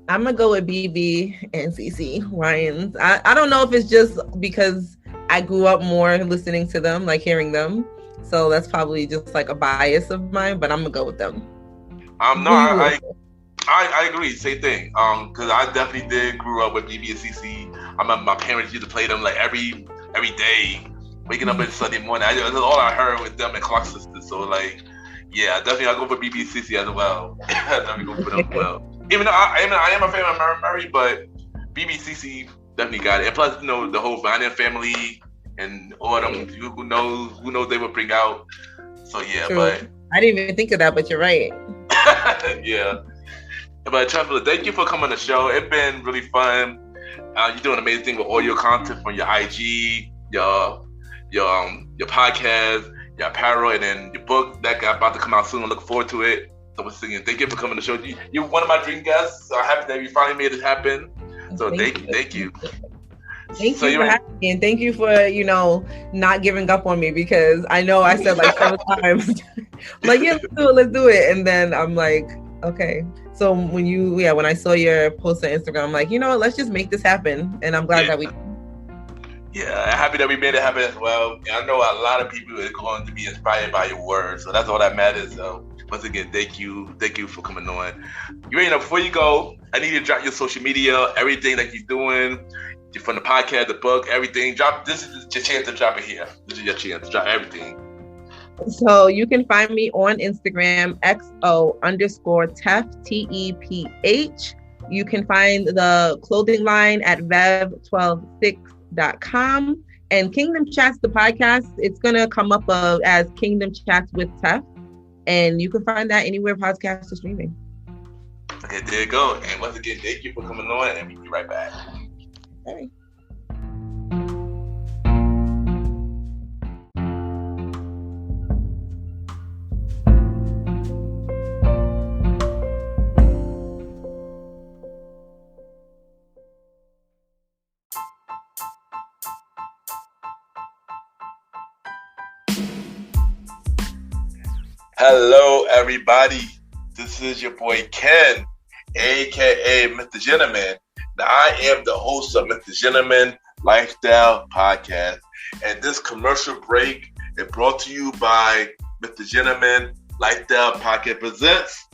I'm gonna go with BB and CeCe Winans. I don't know if it's just because I grew up more listening to them, like hearing them. So that's probably just like a bias of mine, but I'm gonna go with them. No, I agree. Same thing. Because I definitely did grew up with BB and CeCe. I remember my parents used to play them like every day, waking up on Sunday morning. That's all I heard with them and Clock Sisters. So like, yeah, definitely I'll go for BB and CeCe as well. Definitely go for them as well. Even though I am a fan of Mary, but BB CeCe definitely got it. And plus, the whole Vine family. And all of them, who knows they would bring out. So yeah, true. But I didn't even think of that, but you're right. Yeah. But Trevor, thank you for coming on the show. It's been really fun. You're doing amazing with all your content from your IG, your podcast, your apparel, and then your book that got about to come out soon. I look forward to it. So we're singing. Thank you for coming on the show. You're one of my dream guests. So I'm happy that you finally made it happen. So thank you. Thank you for having me, and thank you for not giving up on me, because I know I said like several times like, yeah, let's do it, and then I'm like, okay. So when I saw your post on Instagram, I'm like, let's just make this happen, and I'm glad that we happy that we made it happen as well. And I know a lot of people are going to be inspired by your words, so that's all that matters. So once again, thank you for coming on. Before you go, I need you to drop your social media, everything that you're doing. From the podcast, the book, everything. This is your chance to drop it here. This is your chance to drop everything. So you can find me on Instagram, XO_Teph, TEPH. You can find the clothing line at Rev12Six.com. And Kingdom Chats, the podcast, it's going to come up as Kingdom Chats with Teph. And you can find that anywhere podcasts are streaming. Okay, there you go. And once again, thank you for coming on, and we'll be right back. Hey. Hello, everybody. This is your boy Ken, aka Mr. Gentleman. Now, I am the host of Mr. Gentleman Lifestyle Podcast, and this commercial break is brought to you by Mr. Gentleman Lifestyle Podcast presents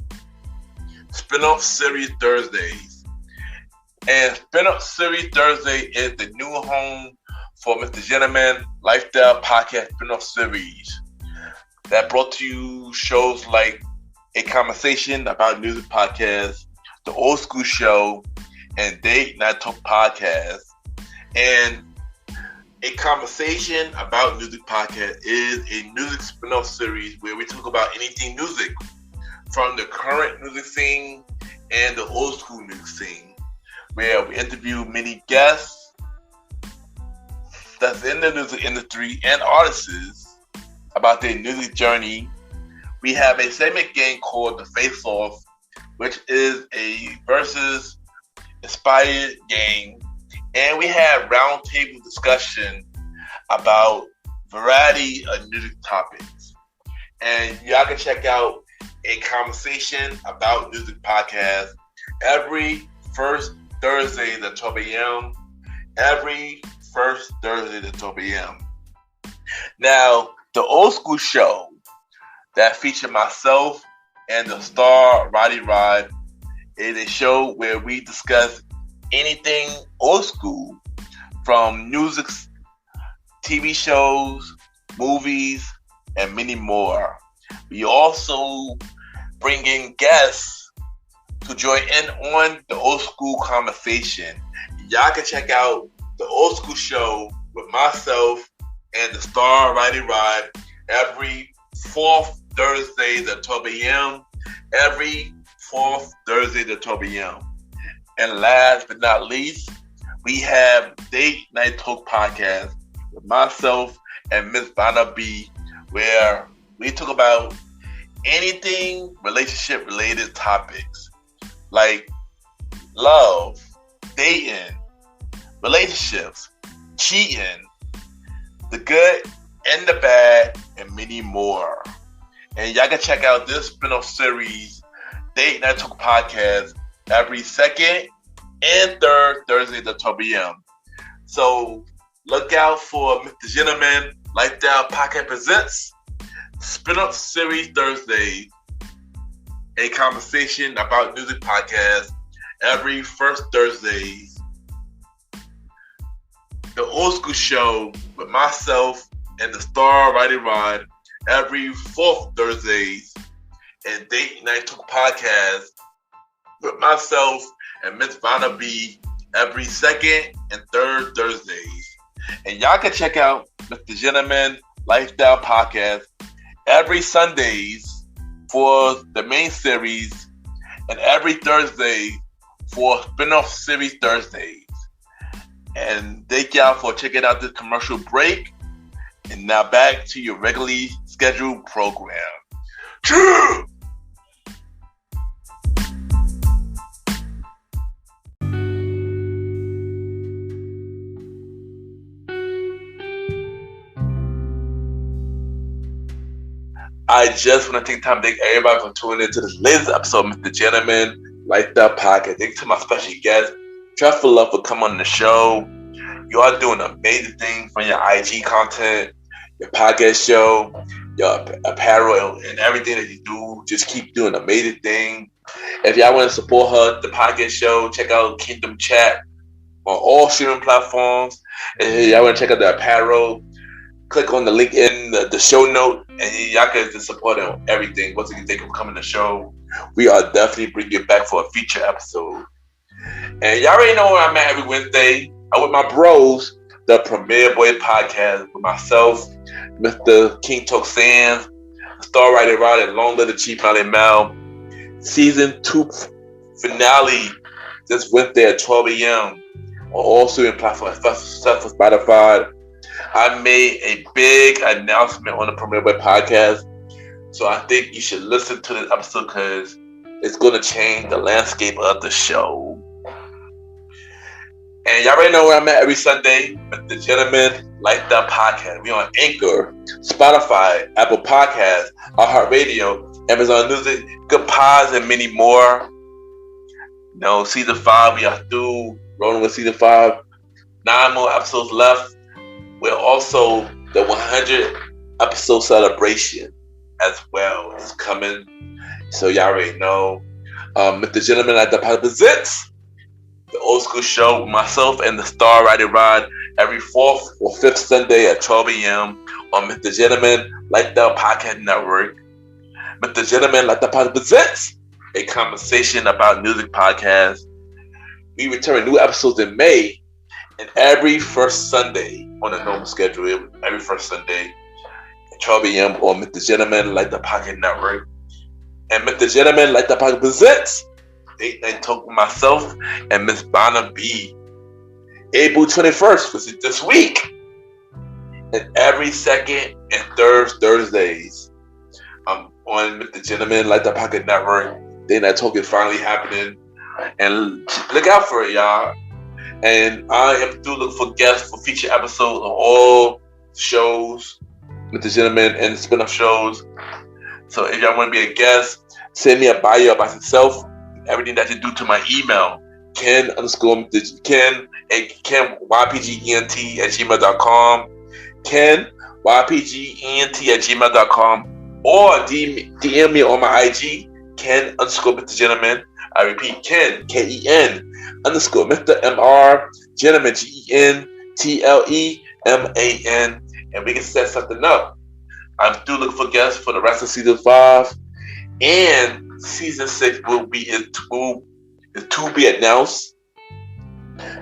Spin-Off Series Thursdays. And Spin-Off Series Thursday is the new home for Mr. Gentleman Lifestyle Podcast Spin-Off Series that brought to you shows like A Conversation About Music Podcast, The Old School Show, and Date Night Talk Podcast. And A Conversation About Music Podcast is a music spin-off series where we talk about anything music, from the current music scene and the old school music scene, where we interview many guests that's in the music industry and artists about their music journey. We have a segment game called The Face Off, which is a versus inspired game, and we have roundtable discussion about variety of music topics. And y'all can check out a conversation about music podcast every first Thursday at 12 a.m. Every first Thursday at 12 a.m. Now, the old school show that featured myself and the star Roddy Rod is a show where we discuss anything old school, from music, TV shows, movies, and many more. We also bring in guests to join in on the old school conversation. Y'all can check out the old school show with myself and the star Roddy Rod every fourth Thursday at 12 a.m. Every fourth Thursday at 12 a.m. And last but not least, we have Date Night Talk Podcast with myself and Miss Vanna B, where we talk about anything relationship related topics like love, dating, relationships, cheating, the good and the bad, and many more. And y'all can check out this spin-off series, Date Night Talk Podcast, every second and third Thursday at 12 p.m. So look out for Mr. Gentleman Lifestyle Podcast Presents Spin-off Series Thursday, a conversation about music podcast every first Thursday. The old school show with myself and the star Roddy Rod every fourth Thursdays, and Date Night Talk Podcast with myself and Miss Vanna B every second and third Thursdays. And y'all can check out Mr. Gentleman Lifestyle Podcast every Sundays for the main series and every Thursday for spin-off series Thursdays. And thank y'all for checking out this commercial break. And now back to your regularly scheduled program. True! I just want to take time to thank everybody for tuning into this latest episode of Mr. Gentleman Lifestyle Podcast. Thank you to my special guest, Teph, for love for coming on the show. You are doing amazing things from your IG content, your podcast show, your apparel, and everything that you do. Just keep doing amazing things. If y'all want to support her, the podcast show, check out Kingdom Chat on all streaming platforms. And if y'all want to check out the apparel, click on the link in the show note, and y'all can just support on everything. Once again, thank you for coming to the show. We are definitely bringing it back for a feature episode. And y'all already know where I'm at every Wednesday. I'm with my bros, the Premier Boy Podcast, with myself, Mr. King Talk Sands, Star Rider Rod, and Long Live the Chief Molly Mel. Season 2 finale this Wednesday at 12 a.m. on all streaming platforms, except for Spotify. I made a big announcement on the Premier Boy Podcast, so I think you should listen to this episode because it's going to change the landscape of the show. And y'all already know where I'm at every Sunday with the Gentleman Lifestyle Podcast. We on Anchor, Spotify, Apple Podcasts, iHeartRadio, Amazon Music, Good Pods, and many more. You know, season 5, we are through, rolling with season 5. 9 more episodes left. We're also the 100 episode celebration as well. It's coming. So y'all already know. Mr. Gentleman Lifestyle Podcast presents the old school show with myself and the star Roddy Rod every fourth or fifth Sunday at 12 a.m. on Mr. Gentleman Lifestyle Podcast Network. Mr. Gentleman Lifestyle Podcast presents a conversation about music podcast. We return new episodes in May, and every first Sunday on a normal schedule, every first Sunday at 12 a.m. on Mr. Gentleman Lifestyle Podcast Network. And Mr. Gentleman Lifestyle Podcast presents Date Night Talk with myself and Miss Vanna B. April 21st, which is this week. And every second and third Thursdays, I'm on Mr. Gentleman Lifestyle Podcast Network. Date Night Talk is finally happening. And look out for it, y'all. And I am still looking for guests for feature episodes on all shows, Mr. Gentleman and spin-off shows. So if y'all want to be a guest, Send me a bio about yourself, everything that you do to my email, Ken underscore Ken Ken YPGENT at gmail.com. Ken YPGENT at gmail.com. Or DM me on my IG, Ken underscore Mr. Gentleman. I repeat, Ken, Ken underscore Mr. MR Gentleman, GENTLEMAN, and we can set something up. I'm still looking for guests for the rest of season 5, and season 6 will be to be announced.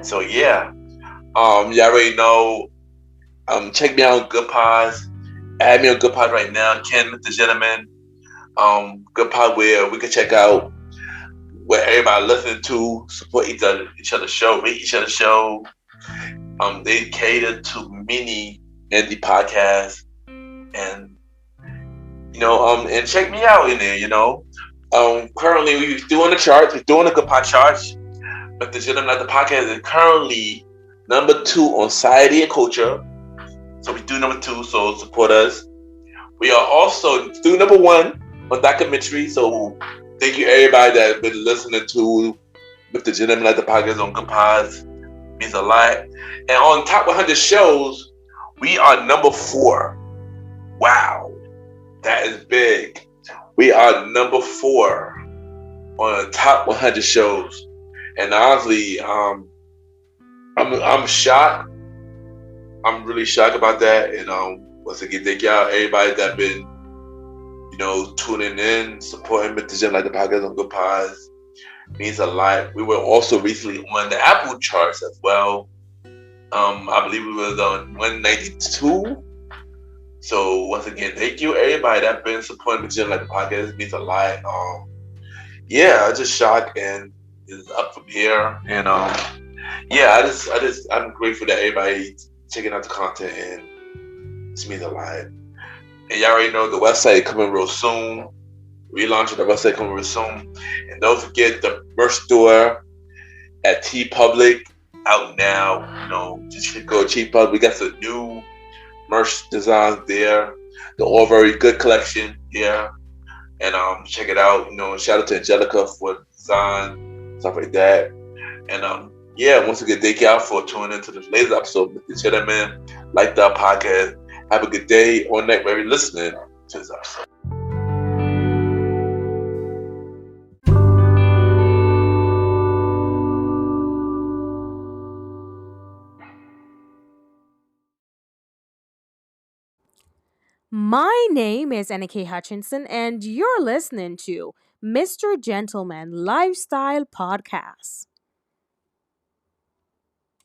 So yeah, you already know. Check me out on Good Pods. Add me on Good Pods right now, Ken, Mr. Gentleman. Good Pod where we can check out where everybody listening to, support each other's show, rate each other's show. They cater to many indie podcasts, and and check me out in there. Currently we're doing the charts. We're doing the Good Pod charts, but the Gentleman Like the Podcast is currently number 2 on Society and Culture. So we do number 2. So support us. We are also do number 1 on documentary. So thank you everybody that has been listening to with the Gentleman Like the Podcast on Good Pods. It means a lot. And on top 100 shows, we are number 4. Wow, that is big. We are number 4 on the top 100 shows, and honestly, I'm shocked. I'm really shocked about that. And once again, thank y'all everybody that been tuning in, supporting Mr. Gentleman Like the Podcast on Good Pods. Means a lot. We were also recently on the Apple charts as well. I believe we were on 192. So once again, thank you everybody that been supporting Mr. Gentleman Like the Podcast. It means a lot. I just shocked and it's up from here. And I'm grateful that everybody checking out the content, and it means a lot. And y'all already know the website coming real soon. Relaunching the website coming real soon. And don't forget the merch store at T Public out now. Just go to T Public. We got some new merch designs there. They're all very good collection here. And check it out. Shout out to Angelica for the design, stuff like that. And once again, thank y'all for tuning into this latest episode of Mr. Gentleman Like the Podcast. Have a good day or night wherever you're listening to this episode. My name is Annika Hutchinson, and you're listening to Mr. Gentleman Lifestyle Podcast.